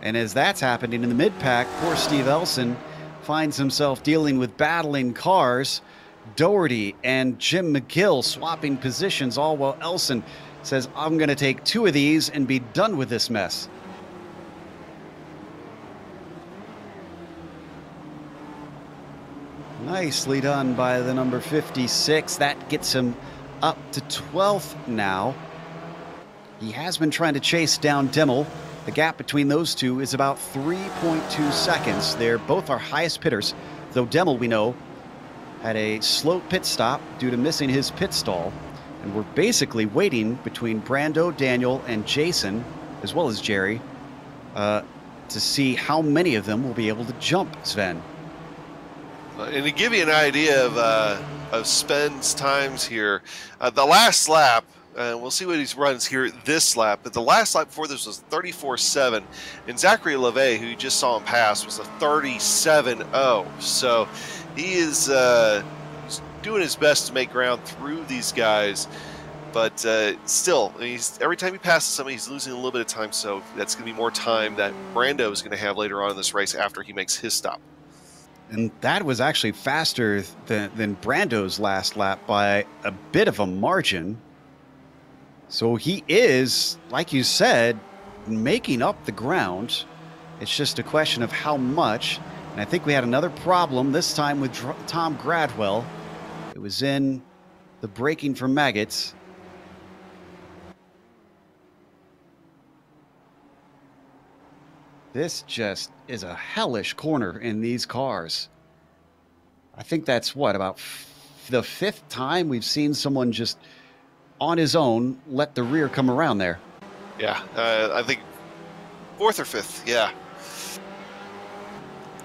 And as that's happening in the mid-pack, poor Steve Elson finds himself dealing with battling cars. Doherty and Jim McGill swapping positions, all while Elson says, I'm going to take 2 of these and be done with this mess. Nicely done by the number 56. That gets him up to 12th now. He has been trying to chase down Demel. The gap between those two is about 3.2 seconds. They're both our highest pitters, though Demel, we know, had a slow pit stop due to missing his pit stall. And we're basically waiting between Brando, Daniel, and Jason, as well as Jerry, to see how many of them will be able to jump Sven. And to give you an idea of Sven's times here, the last lap, we'll see what he runs here this lap, but the last lap before this was 34.7, and Zachary LeVay, who you just saw him pass, was a 37.0. So he is doing his best to make ground through these guys. But still, every time he passes somebody, he's losing a little bit of time. So that's going to be more time that Brando is going to have later on in this race after he makes his stop. And that was actually faster than Brando's last lap by a bit of a margin. So he is, like you said, making up the ground. It's just a question of how much. And I think we had another problem this time with Tom Gradwell. It was in the braking for maggots. This just is a hellish corner in these cars. I think that's what, about the 5th time we've seen someone just on his own let the rear come around there. Yeah, I think 4th or 5th, yeah.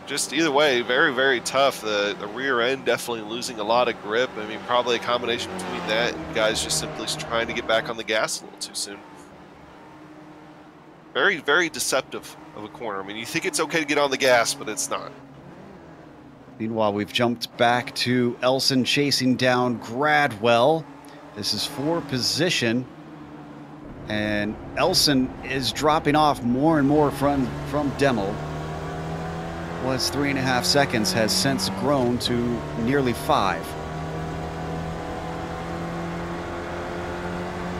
Just either way, very, very tough. The rear end definitely losing a lot of grip. I mean, probably a combination between that and guys just simply trying to get back on the gas a little too soon. Very, very deceptive of a corner. I mean, you think it's okay to get on the gas, but it's not. Meanwhile, we've jumped back to Elson chasing down Gradwell. This is for position. And Elson is dropping off more and more from Demmel. Was 3.5 seconds, has since grown to nearly 5.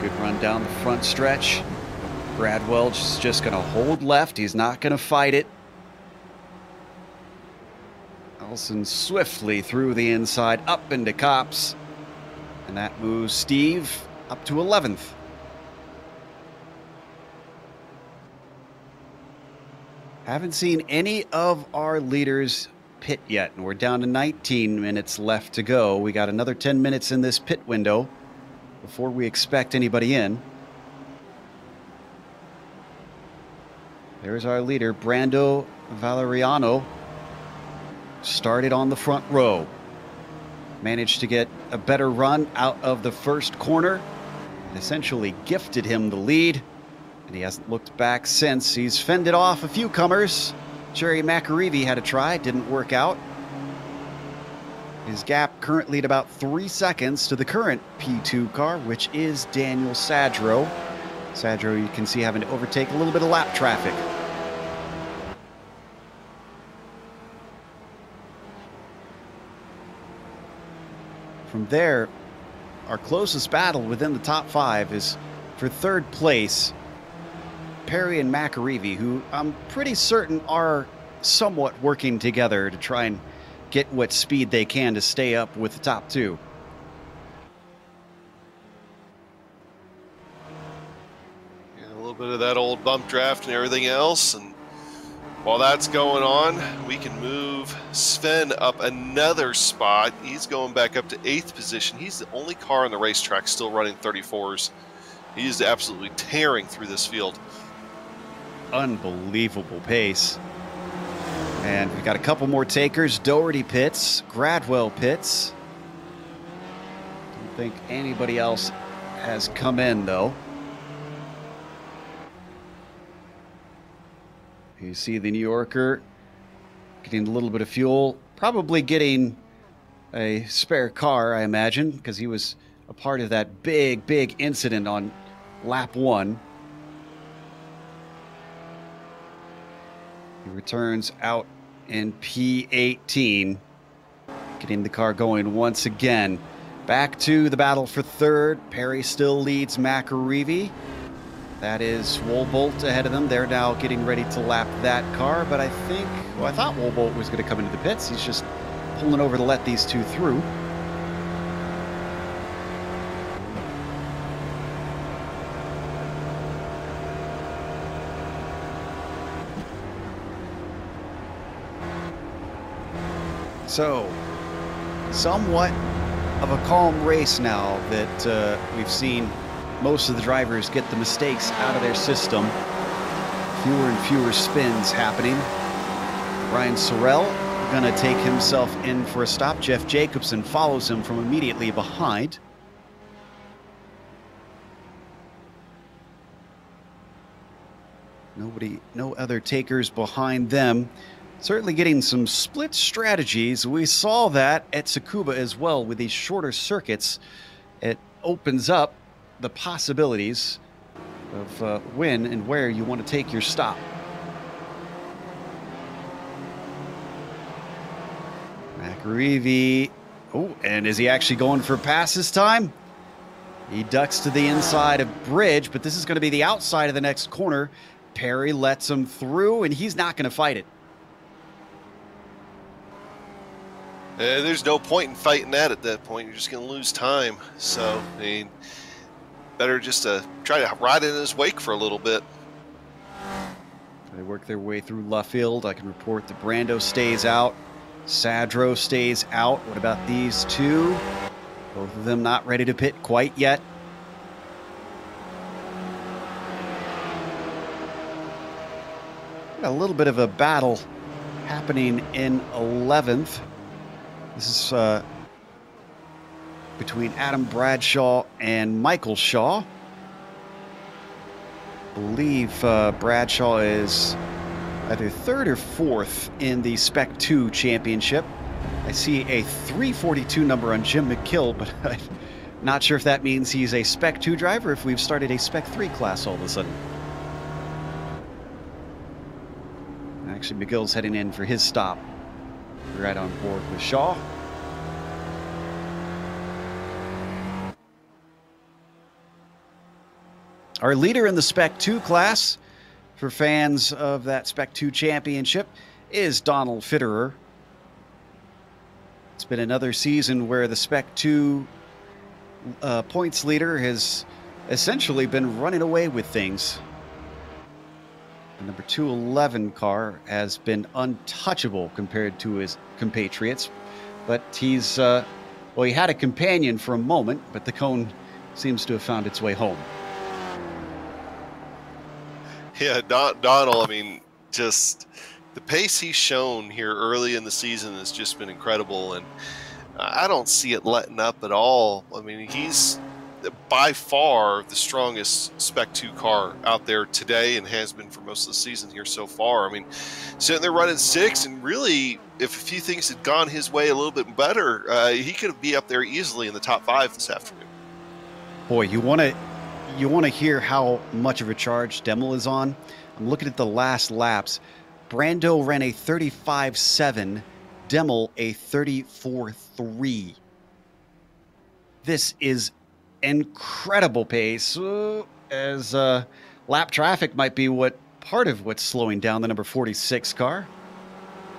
Good run down the front stretch. Gradwell's just going to hold left. He's not going to fight it. Elson swiftly through the inside, up into Copse. And that moves Steve up to 11th. Haven't seen any of our leaders pit yet, and we're down to 19 minutes left to go. We got another 10 minutes in this pit window before we expect anybody in. There's our leader, Brando Valeriano. Started on the front row. Managed to get a better run out of the first corner. And essentially gifted him the lead. And he hasn't looked back since. He's fended off a few comers. Jerry McAreevy had a try, didn't work out. His gap currently at about 3 seconds to the current P2 car, which is Daniel Sadro. Sadro, you can see, having to overtake a little bit of lap traffic. From there, our closest battle within the top 5 is for 3rd place. Perry and McAreevy, who I'm pretty certain are somewhat working together to try and get what speed they can to stay up with the top 2. Yeah, a little bit of that old bump draft and everything else, and while that's going on, we can move Sven up another spot. He's going back up to 8th position. He's the only car on the racetrack still running 34s. He's absolutely tearing through this field. Unbelievable pace. And we've got a couple more takers. Doherty pits, Gradwell pits. Don't think anybody else has come in, though. You see the New Yorker getting a little bit of fuel, probably getting a spare car, I imagine, because he was a part of that big incident on lap 1. He returns out in P18, getting the car going once again. Back to the battle for 3rd. Perry still leads McAreevy. That is Woolbolt ahead of them. They're now getting ready to lap that car, but I thought Woolbolt was going to come into the pits. He's just pulling over to let these two through. So, somewhat of a calm race now that we've seen most of the drivers get the mistakes out of their system. Fewer and fewer spins happening. Ryan Sorrell going to take himself in for a stop. Jeff Jacobson follows him from immediately behind. No other takers behind them. Certainly getting some split strategies. We saw that at Tsukuba as well with these shorter circuits. It opens up the possibilities of when and where you want to take your stop. McAreevy. Oh, and is he actually going for a pass this time? He ducks to the inside of Bridge, but this is going to be the outside of the next corner. Perry lets him through, and he's not going to fight it. There's no point in fighting that at that point. You're just going to lose time. So, I mean, better just try to ride in his wake for a little bit. They work their way through Luffield. I can report that Brando stays out. Sadro stays out. What about these two? Both of them not ready to pit quite yet. Got a little bit of a battle happening in 11th. This is between Adam Bradshaw and Michael Shaw. I believe Bradshaw is either third or fourth in the Spec 2 championship. I see a 342 number on Jim McKill, but I'm not sure if that means he's a Spec 2 driver or if we've started a Spec 3 class all of a sudden. Actually, McGill's heading in for his stop. Right on board with Shaw. Our leader in the Spec 2 class, for fans of that Spec 2 championship, is Donald Fitterer. It's been another season where the Spec 2 points leader has essentially been running away with things. The number 211 car has been untouchable compared to his compatriots, but he's, well, he had a companion for a moment, but the cone seems to have found its way home. Yeah, Donald, I mean, just the pace he's shown here early in the season has just been incredible, and I don't see it letting up at all. I mean, he's by far the strongest Spec 2 car out there today and has been for most of the season here so far. I mean, sitting there running 6, and really, if a few things had gone his way a little bit better, he could be up there easily in the top 5 this afternoon. Boy, you want to hear how much of a charge Demel is on? I'm looking at the last laps. Brando ran a 35.7, Demel a 34.3. This is incredible pace, as lap traffic might be part of what's slowing down the number 46 car.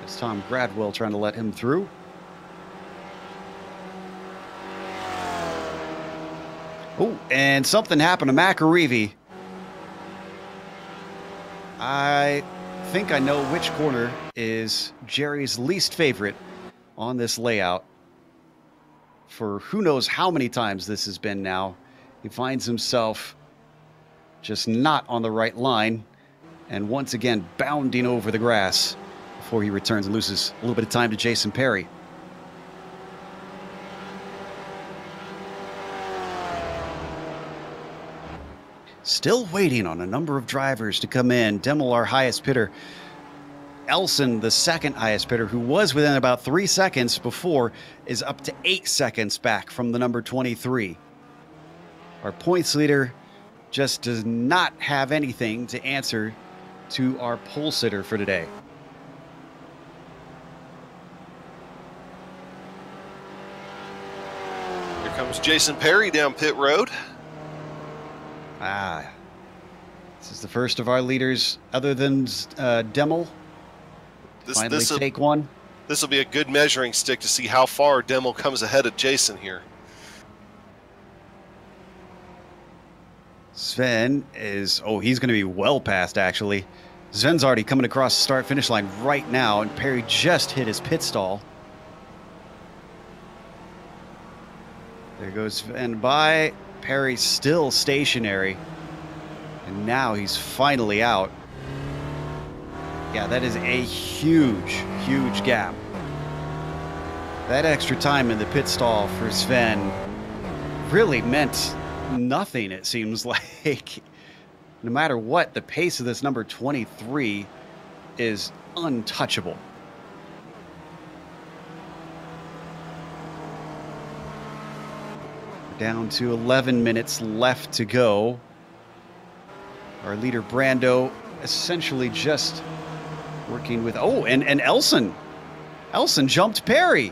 It's Tom Gradwell trying to let him through. Oh, and something happened to McAreevy. I think I know which corner is Jerry's least favorite on this layout. For who knows how many times this has been now, he finds himself just not on the right line and once again bounding over the grass before he returns and loses a little bit of time to Jason Perry. Still waiting on a number of drivers to come in. Demel, our highest pitter. Elson, the second highest pitter, who was within about 3 seconds before, is up to 8 seconds back from the number 23. Our points leader just does not have anything to answer to our pole sitter for today. Here comes Jason Perry down pit road. This is the first of our leaders other than Demel. Finally take one. This will be a good measuring stick to see how far Demel comes ahead of Jason here. Sven is, he's going to be well past, actually. Sven's already coming across the start-finish line right now, and Perry just hit his pit stall. There goes Sven by. Perry's still stationary. And now he's finally out. Yeah, that is a huge, huge gap. That extra time in the pit stall for Sven really meant nothing, it seems like. No matter what, the pace of this number 23 is untouchable. Down to 11 minutes left to go. Our leader Brando essentially just working with, oh, and Elson. Elson jumped Perry.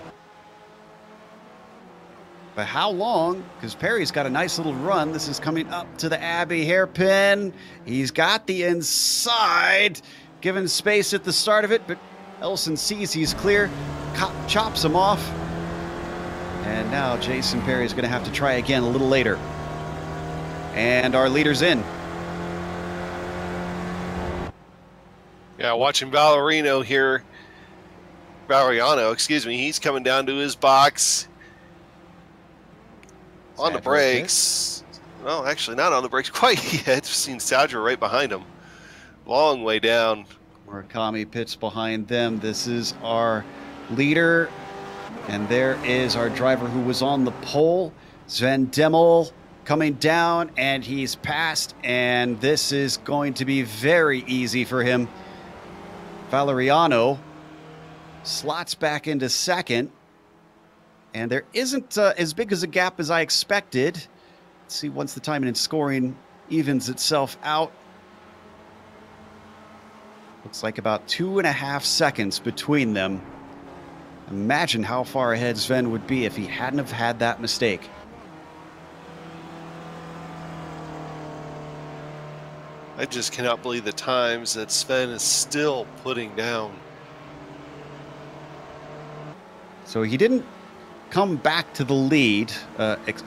But how long? Because Perry's got a nice little run. This is coming up to the Abbey hairpin. He's got the inside, given space at the start of it, but Elson sees he's clear, chops him off. And now Jason Perry is going to have to try again a little later. And our leader's in. Yeah, watching Valeriano, excuse me, he's coming down to his box. On the brakes. Well, actually not on the brakes quite yet. Seen Sadra right behind him. Long way down. Murakami pits behind them. This is our leader. And there is our driver who was on the pole, Sven Demmel, coming down, and he's passed, and this is going to be very easy for him. Valeriano slots back into second, and there isn't as big as a gap as I expected. Let's see, once the timing and scoring evens itself out, looks like about 2.5 seconds between them. Imagine how far ahead Sven would be if he hadn't have had that mistake. I just cannot believe the times that Sven is still putting down. So he didn't come back to the lead,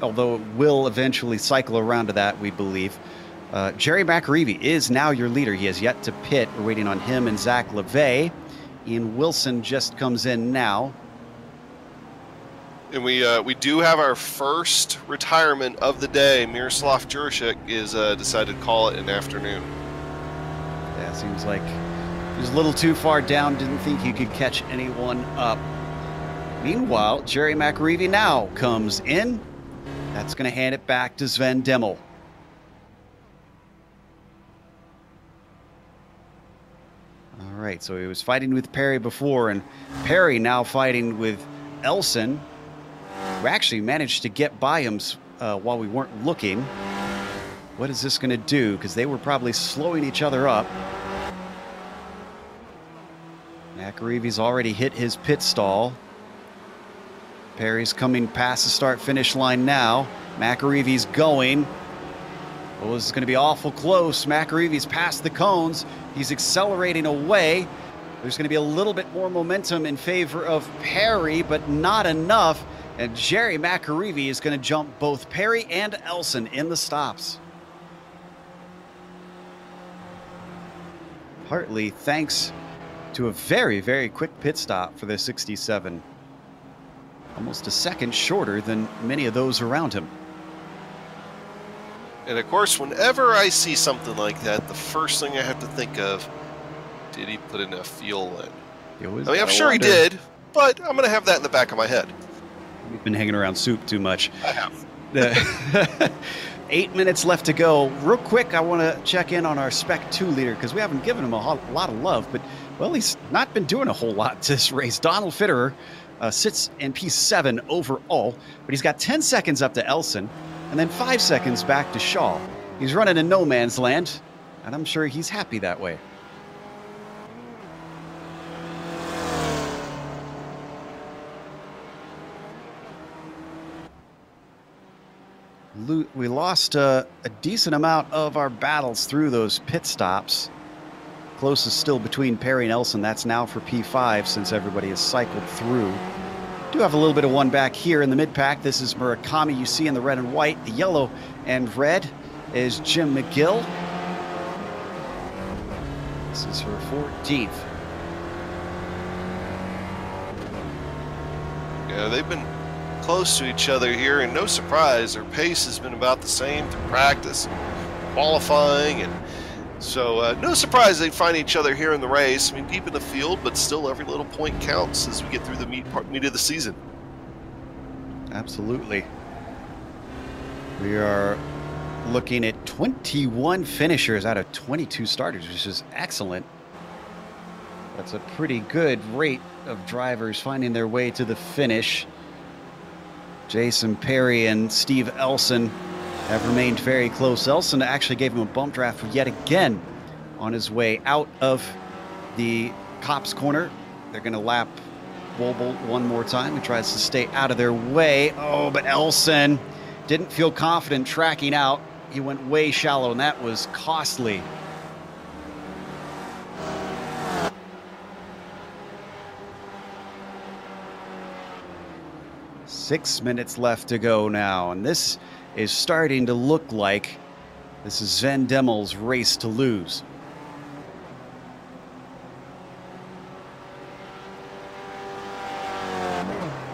although it will eventually cycle around to that, we believe. Jerry McAreevy is now your leader. He has yet to pit. We're waiting on him and Zach LeVay. Ian Wilson just comes in now. And we do have our first retirement of the day. Miroslav Jurczyk is decided to call it an afternoon. Yeah, seems like he was a little too far down. Didn't think he could catch anyone up. Meanwhile, Jerry McAreevy now comes in. That's going to hand it back to Sven Demmel. All right, so he was fighting with Perry before, and Perry now fighting with Elson, who actually managed to get by him while we weren't looking. What is this going to do? Because they were probably slowing each other up. McAreevy's already hit his pit stall. Perry's coming past the start-finish line now. McAreevy's going. Oh, this is going to be awful close. McAreevy's past the cones. He's accelerating away. There's going to be a little bit more momentum in favor of Perry, but not enough. And Jerry McAreevy is going to jump both Perry and Elson in the stops. Partly thanks to a very, very quick pit stop for the 67. Almost a second shorter than many of those around him. And of course, whenever I see something like that, the first thing I have to think of, did he put enough fuel in? I mean, I'm sure he did, but I'm going to have that in the back of my head. You've been hanging around soup too much. I have. 8 minutes left to go. Real quick, I want to check in on our Spec 2 leader because we haven't given him a lot of love, but, well, he's not been doing a whole lot this race. Donald Fitterer sits in P7 overall, but he's got 10 seconds up to Elson and then 5 seconds back to Shaw. He's running in no man's land, and I'm sure he's happy that way. We lost a decent amount of our battles through those pit stops. Closest still between Perry and Elson. That's now for P5 since everybody has cycled through. Do have a little bit of one back here in the mid-pack. This is Murakami you see in the red and white. The yellow and red is Jim McGill. This is for 14th. Yeah, they've been close to each other here, and no surprise, their pace has been about the same through practice, qualifying, and so no surprise they find each other here in the race. I mean, deep in the field, but still every little point counts as we get through the meat of the season. Absolutely. We are looking at 21 finishers out of 22 starters, which is excellent. That's a pretty good rate of drivers finding their way to the finish. Jason Perry and Steve Elson have remained very close. Elson actually gave him a bump draft yet again on his way out of the Copse corner. They're going to lap Wobel one more time. He tries to stay out of their way. Oh, but Elson didn't feel confident tracking out. He went way shallow, and that was costly. Six minutes left to go now, and this is starting to look like this is Sven Demmel's race to lose.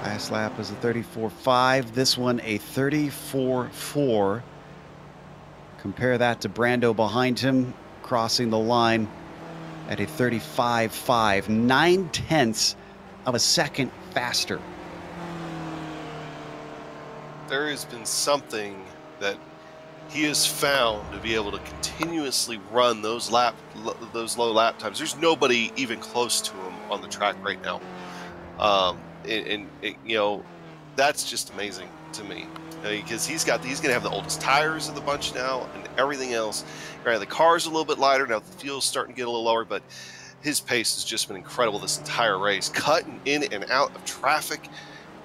Last lap is a 34.5. This one a 34.4. Compare that to Brando behind him, crossing the line at a 35.5. 9/10 of a second faster. There has been something that he has found to be able to continuously run those low lap times. There's nobody even close to him on the track right now. You know, that's just amazing to me, because he's going to have the oldest tires of the bunch now and everything else. Right, the car's a little bit lighter now, the fuel's starting to get a little lower, but his pace has just been incredible this entire race, cutting in and out of traffic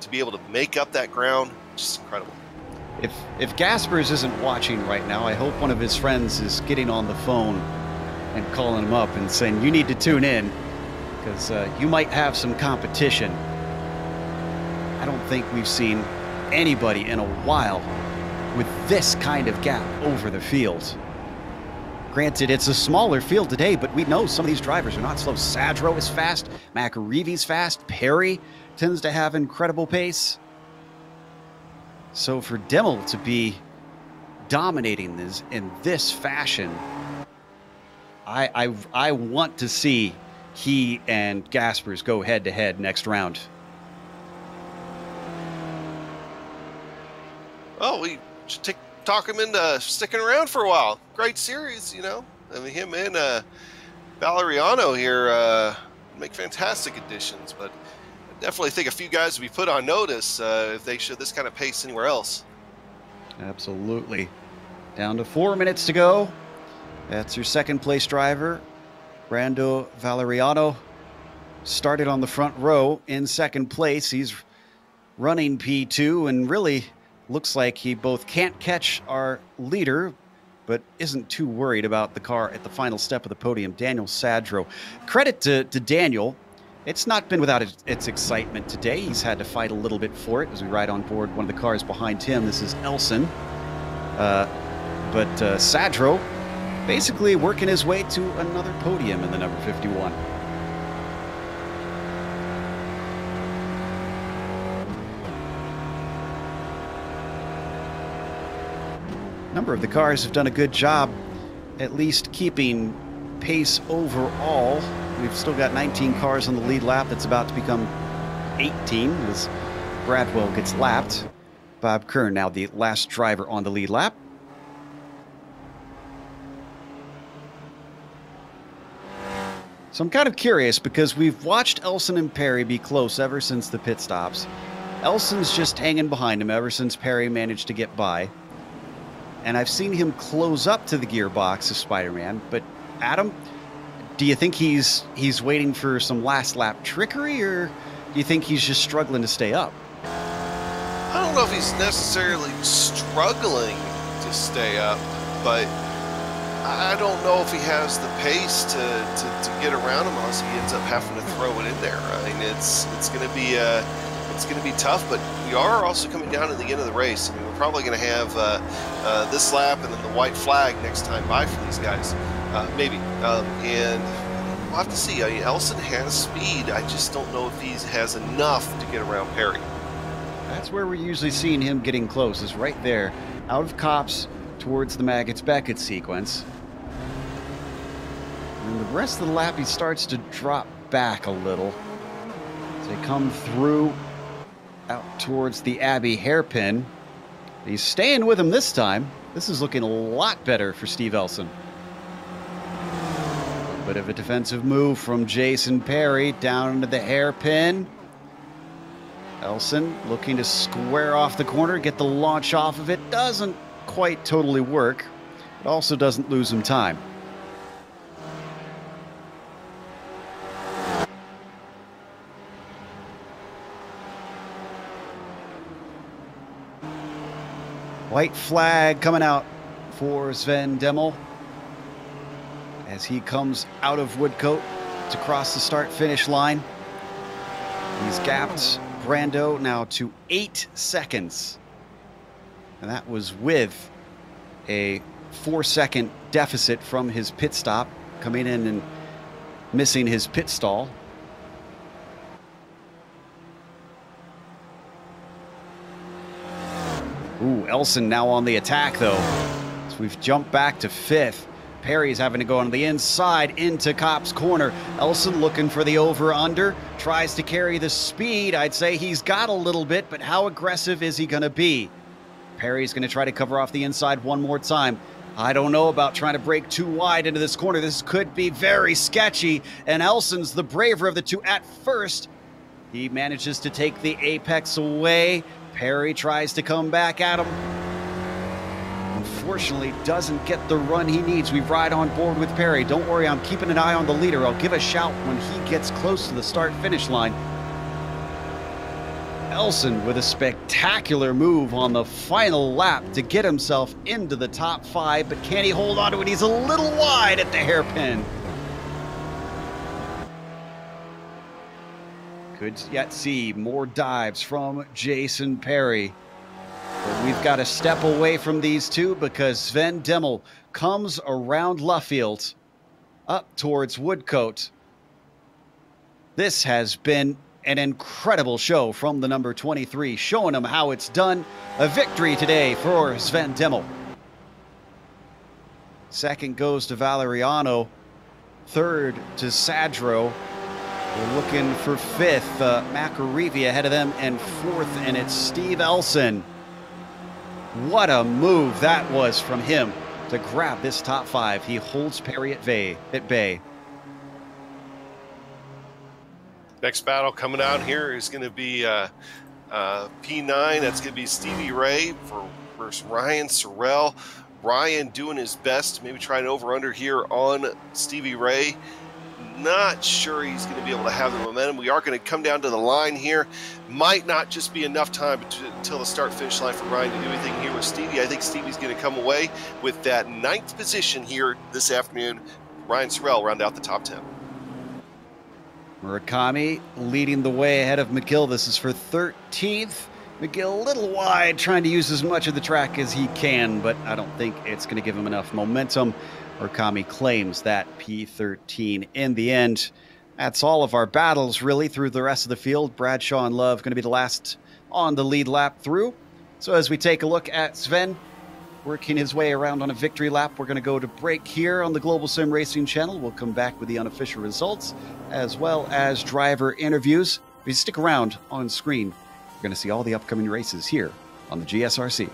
to be able to make up that ground. Just incredible. If Gaspers isn't watching right now, I hope one of his friends is getting on the phone and calling him up and saying, you need to tune in, because you might have some competition. I don't think we've seen anybody in a while with this kind of gap over the field. Granted, it's a smaller field today, but we know some of these drivers are not slow. Sadro is fast, McAreevy's fast, Perry tends to have incredible pace. So for Demmel to be dominating this in this fashion, I want to see he and Gaspers go head-to-head next round. Oh, we should talk him into sticking around for a while. Great series, you know. I mean, him and Valeriano here make fantastic additions, but I definitely think a few guys would be put on notice if they showed this kind of pace anywhere else. Absolutely. Down to 4 minutes to go. That's your second place driver, Brando Valeriano. Started on the front row in second place. He's running P2 and really looks like he both can't catch our leader, but isn't too worried about the car at the final step of the podium, Daniel Sadro. Credit to Daniel. It's not been without its excitement today. He's had to fight a little bit for it as we ride on board one of the cars behind him. This is Elson. But Sadro basically working his way to another podium in the number 51. A number of the cars have done a good job at least keeping pace overall. We've still got 19 cars on the lead lap. That's about to become 18 as Bradwell gets lapped. Bob Kern now the last driver on the lead lap. So I'm kind of curious because we've watched Elson and Perry be close ever since the pit stops. Elson's just hanging behind him ever since Perry managed to get by. And I've seen him close up to the gearbox of Spider-Man, but Adam, do you think he's waiting for some last lap trickery, or do you think he's just struggling to stay up? I don't know if he's necessarily struggling to stay up, but I don't know if he has the pace to get around him unless he ends up having to throw it in there. I mean, it's going to be tough, but we are also coming down to the end of the race. I mean, we're probably going to have this lap and then the white flag next time by for these guys, maybe. And we'll have to see. I mean, Elson has speed. I just don't know if he has enough to get around Perry. That's where we're usually seeing him getting close, is right there, out of Copse towards the Maggots-Beckett sequence. And the rest of the lap, he starts to drop back a little. As they come through out towards the Abbey hairpin. He's staying with him this time. This is looking a lot better for Steve Elson. A bit of a defensive move from Jason Perry down into the hairpin. Elson looking to square off the corner, get the launch off of it. Doesn't quite totally work. It also doesn't lose him time. White flag coming out for Sven Demmel as he comes out of Woodcote to cross the start-finish line. He's gapped Brando now to 8 seconds. And that was with a 4-second deficit from his pit stop, coming in and missing his pit stall. Ooh, Elson now on the attack, though. So we've jumped back to 5th. Perry's having to go on the inside into Kopp's corner. Elson looking for the over-under. Tries to carry the speed. I'd say he's got a little bit, but how aggressive is he going to be? Perry's going to try to cover off the inside one more time. I don't know about trying to break too wide into this corner. This could be very sketchy, and Elson's the braver of the two at first. He manages to take the apex away. Perry tries to come back at him. Unfortunately, doesn't get the run he needs. We ride on board with Perry. Don't worry, I'm keeping an eye on the leader. I'll give a shout when he gets close to the start-finish line. Elson with a spectacular move on the final lap to get himself into the top 5, but can he hold on to it? He's a little wide at the hairpin. Could yet see more dives from Jason Perry. But we've got to step away from these two because Sven Demmel comes around Luffield up towards Woodcote. This has been an incredible show from the number 23, showing him how it's done. A victory today for Sven Demmel. Second goes to Valeriano. Third to Sadro. We're looking for 5th. Macarivi ahead of them, and 4th, and it's Steve Elson. What a move that was from him to grab this top 5. He holds Perry at bay. Next battle coming out here is going to be P9. That's going to be Stevie Ray versus Ryan Sorrell. Ryan doing his best, maybe trying to over-under here on Stevie Ray. Not sure he's going to be able to have the momentum. We are going to come down to the line here. Might not just be enough time until the start-finish line for Ryan to do anything here with Stevie. I think Stevie's going to come away with that 9th position here this afternoon. Ryan Sorrell round out the top 10. Murakami leading the way ahead of McGill. This is for 13th. McGill a little wide, trying to use as much of the track as he can, but I don't think it's going to give him enough momentum. Murakami claims that P13 in the end. That's all of our battles, really, through the rest of the field. Bradshaw and Love going to be the last on the lead lap through. So as we take a look at Sven working his way around on a victory lap, we're going to go to break here on the Global Sim Racing channel. We'll come back with the unofficial results as well as driver interviews. If you stick around on screen, you're going to see all the upcoming races here on the GSRC.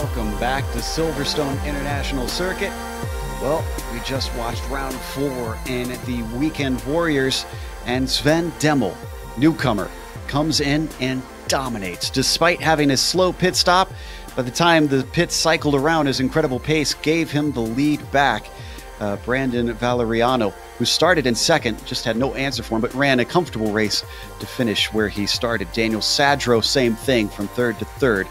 welcome back to Silverstone International Circuit. Well, we just watched round 4 in the Weekend Warriors, and Sven Demmel, newcomer, comes in and dominates. Despite having a slow pit stop, by the time the pit cycled around, his incredible pace gave him the lead back. Brandon Valeriano, who started in second, just had no answer for him, but ran a comfortable race to finish where he started. Daniel Sadro, same thing, from third to third.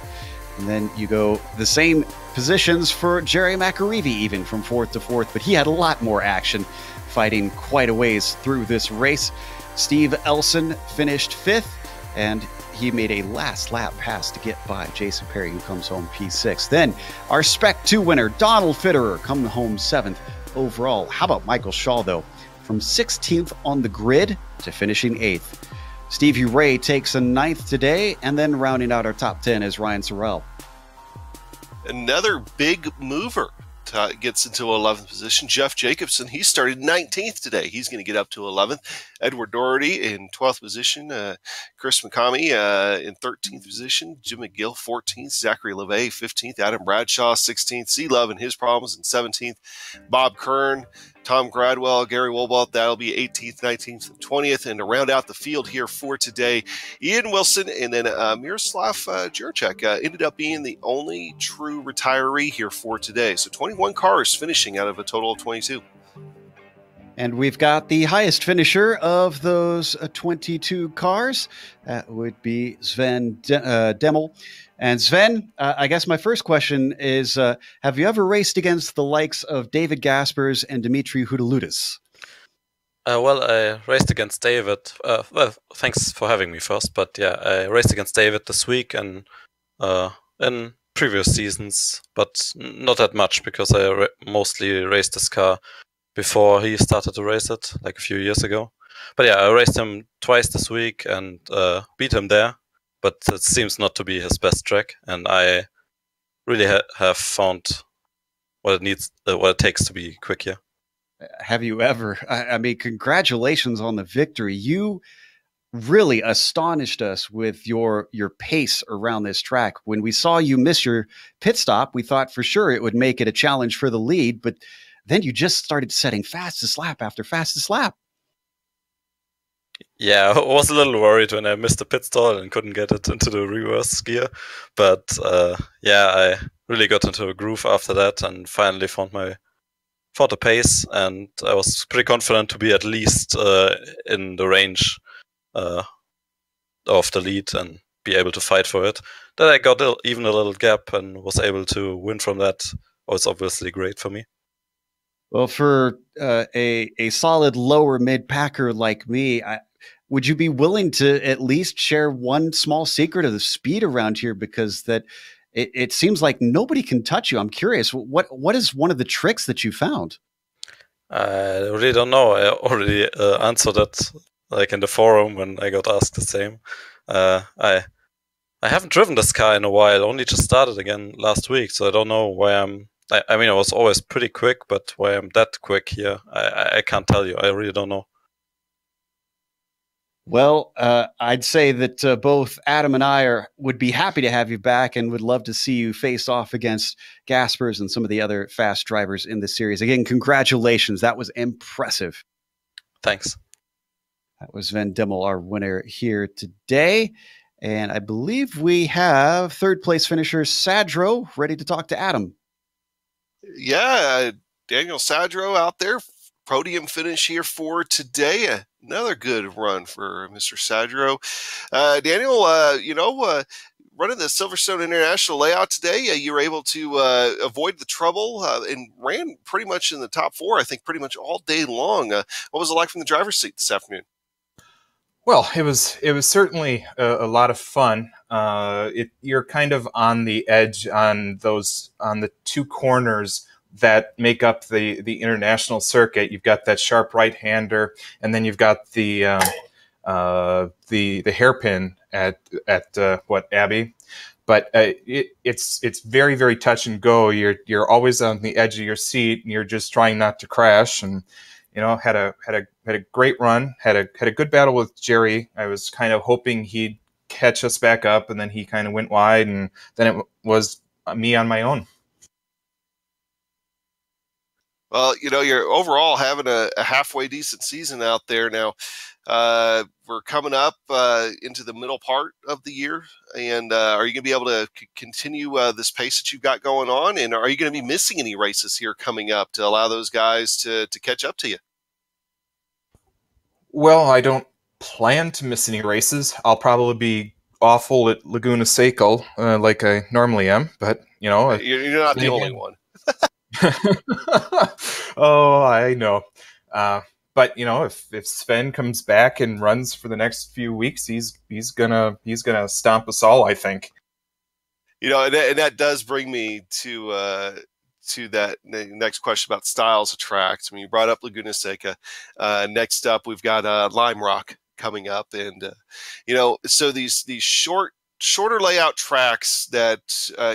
And then you go the same positions for Jerry McAreevy, even from fourth to fourth, but he had a lot more action, fighting quite a ways through this race. Steve Elson finished fifth, and he made a last lap pass to get by Jason Perry, who comes home P6. Then our Spec 2 winner, Donald Fitterer, coming home 7th overall. How about Michael Shaw, though? From 16th on the grid to finishing 8th. Stevie Ray takes a 9th today, and then rounding out our top 10 is Ryan Sorrell. Another big mover gets into 11th position. Jeff Jacobson, he started 19th today. He's going to get up to 11th. Edward Doherty in 12th position. Chris McCamey in 13th position. Jim McGill, 14th. Zachary LeVay, 15th. Adam Bradshaw, 16th. C-Love and his problems in 17th. Bob Kern, Tom Gradwell, Gary Wolbalt, that'll be 18th, 19th, and 20th. And to round out the field here for today, Ian Wilson and then Miroslav Jurček ended up being the only true retiree here for today. So 21 cars finishing out of a total of 22. And we've got the highest finisher of those 22 cars. That would be Sven Demmel. And Sven, I guess my first question is, have you ever raced against the likes of David Gaspers and Dimitri Houdaloudas? Well, I raced against David. Well, thanks for having me first. But yeah, I raced against David this week and in previous seasons, but not that much because I mostly raced this car before he started to race it, like a few years ago. But yeah, I raced him twice this week and beat him there. But it seems not to be his best track, and I really have found what it takes to be quick here. Have you ever? I mean, congratulations on the victory. You really astonished us with your pace around this track. When we saw you miss your pit stop, we thought for sure it would make it a challenge for the lead, but then you just started setting fastest lap after fastest lap. Yeah, I was a little worried when I missed the pit stall and couldn't get it into the reverse gear. But yeah, I really got into a groove after that and finally found the pace. And I was pretty confident to be at least in the range of the lead and be able to fight for it. Then I got even a little gap and was able to win from that. Was obviously great for me. Well, for a solid lower mid packer like me, would you be willing to at least share one small secret of the speed around here? Because that it seems like nobody can touch you. I'm curious, what is one of the tricks that you found? I really don't know. I already answered that like in the forum when I got asked the same. I haven't driven this car in a while. Only just started again last week, so I don't know why I mean, I was always pretty quick, but why I'm that quick here, I can't tell you. I really don't know. Well, I'd say that both Adam and I would be happy to have you back and would love to see you face off against Gaspers and some of the other fast drivers in the series. Again, congratulations. That was impressive. Thanks. That was Sven Demmel, our winner here today. And I believe we have third place finisher Sadro ready to talk to Adam. Yeah, Daniel Sadro out there. Podium finish here for today. Another good run for Mr. Sadro. Daniel, running the Silverstone International layout today, you were able to avoid the trouble and ran pretty much in the top 4, I think, pretty much all day long. What was it like from the driver's seat this afternoon? Well, it was certainly a lot of fun. You're kind of on the edge on the 2 corners that make up the international circuit. You've got that sharp right-hander, and then you've got the hairpin at Abbey. But it's very, very touch and go. You're always on the edge of your seat, and you're just trying not to crash. And had a great run. Had a good battle with Jerry. I was kind of hoping he'd catch us back up, and then he kind of went wide, and then it was me on my own. Well, you're overall having a halfway decent season out there now. We're coming up into the middle part of the year, and are you going to be able to continue this pace that you've got going on? And are you going to be missing any races here coming up to allow those guys to catch up to you? Well, I don't plan to miss any races. I'll probably be awful at Laguna Seca like I normally am, but you're not the only one. Oh, I know. But if Sven comes back and runs for the next few weeks, he's gonna stomp us all, I think. And that does bring me to that next question about styles of tracks. I mean, you brought up Laguna Seca. Next up, we've got Lime Rock coming up, and so these shorter layout tracks that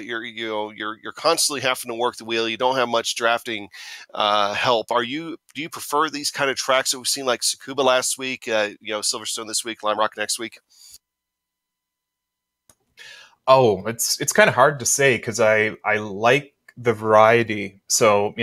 you're constantly having to work the wheel. You don't have much drafting help. Do you prefer these kind of tracks that we've seen, like Tsukuba last week, Silverstone this week, Lime Rock next week? Oh, it's kind of hard to say because I like the variety. So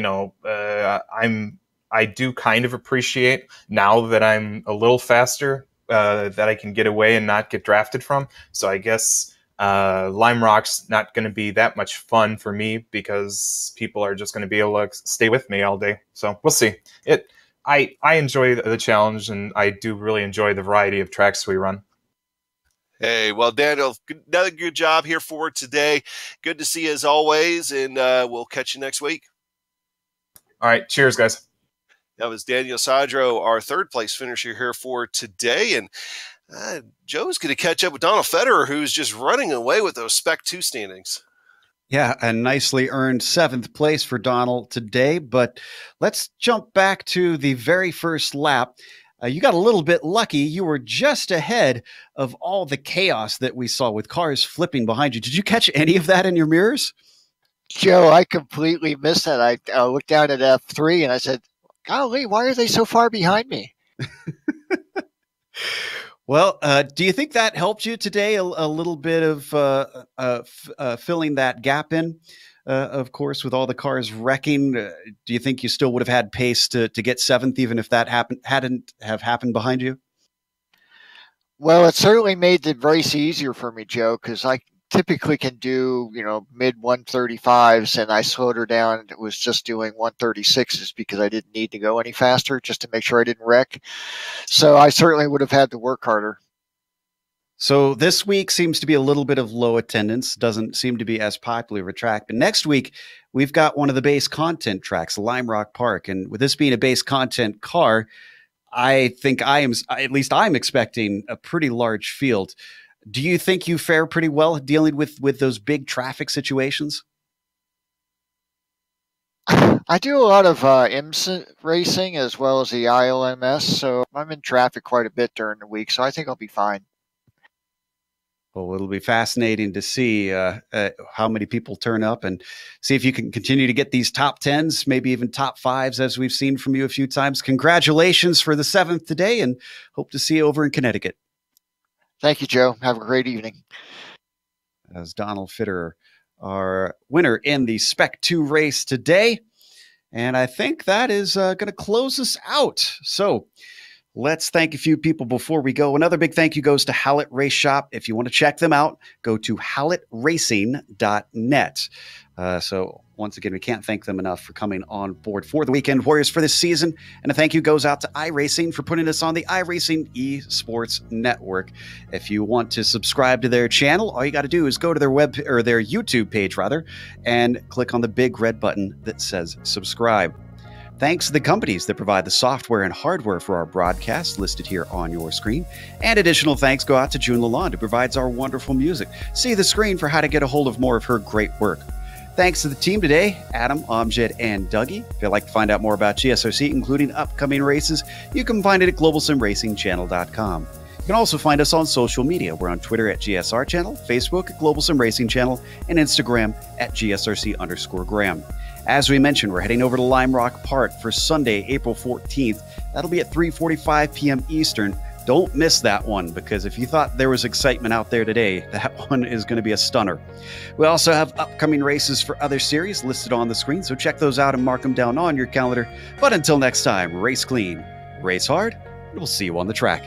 I do kind of appreciate now that I'm a little faster. That I can get away and not get drafted from. So I guess Lime Rock's not going to be that much fun for me because people are just going to be able to stay with me all day. So we'll see. I enjoy the challenge, and I do really enjoy the variety of tracks we run. Hey, well, Daniel, another good job here for today. Good to see you as always, and we'll catch you next week. All right. Cheers, guys. That was Daniel Sadro, our third place finisher here for today. And Joe's going to catch up with Donald Federer, who's just running away with those Spec 2 standings. Yeah, a nicely earned 7th place for Donald today. But let's jump back to the very first lap. You got a little bit lucky. You were just ahead of all the chaos that we saw with cars flipping behind you. Did you catch any of that in your mirrors? Joe, I completely missed that. I looked down at F3 and I said, golly, why are they so far behind me? Well, do you think that helped you today a little bit of filling that gap in? Of course, with all the cars wrecking, do you think you still would have had pace to get 7th, even if that hadn't have happened behind you? Well, it certainly made the race easier for me, Joe, because I typically can do, mid 135s, and I slowed her down. It was just doing 136s because I didn't need to go any faster just to make sure I didn't wreck. So I certainly would have had to work harder. So this week seems to be a little bit of low attendance, doesn't seem to be as popular of a track. But next week, we've got one of the base content tracks, Lime Rock Park. And with this being a base content car, I think I'm expecting a pretty large field. Do you think you fare pretty well dealing with those big traffic situations? I do a lot of IMSA racing as well as the ILMS, so I'm in traffic quite a bit during the week, so I think I'll be fine. Well, it'll be fascinating to see how many people turn up and see if you can continue to get these top 10s, maybe even top 5s, as we've seen from you a few times. Congratulations for the 7th today, and hope to see you over in Connecticut. Thank you, Joe. Have a great evening. As Donald Fitterer, our winner in the Spec 2 race today. And I think that is going to close us out. So let's thank a few people before we go. Another big thank you goes to Hallett Race Shop. If you want to check them out, go to hallettracing.net. So once again, we can't thank them enough for coming on board for the Weekend Warriors for this season. And a thank you goes out to iRacing for putting us on the iRacing Esports Network. If you want to subscribe to their channel, all you got to do is go to their their YouTube page and click on the big red button that says subscribe. Thanks to the companies that provide the software and hardware for our broadcast listed here on your screen. And additional thanks go out to June Lalonde, who provides our wonderful music. See the screen for how to get a hold of more of her great work. Thanks to the team today, Adam, Amjad, and Dougie. If you'd like to find out more about GSRC, including upcoming races, you can find it at globalsimracingchannel.com. You can also find us on social media. We're on Twitter at GSR Channel, Facebook at Global Sim Racing Channel, and Instagram at GSRC_Graham. As we mentioned, we're heading over to Lime Rock Park for Sunday, April 14th. That'll be at 3:45 p.m. Eastern. Don't miss that one, because if you thought there was excitement out there today, that one is going to be a stunner. We also have upcoming races for other series listed on the screen, so check those out and mark them down on your calendar. But until next time, race clean, race hard, and we'll see you on the track.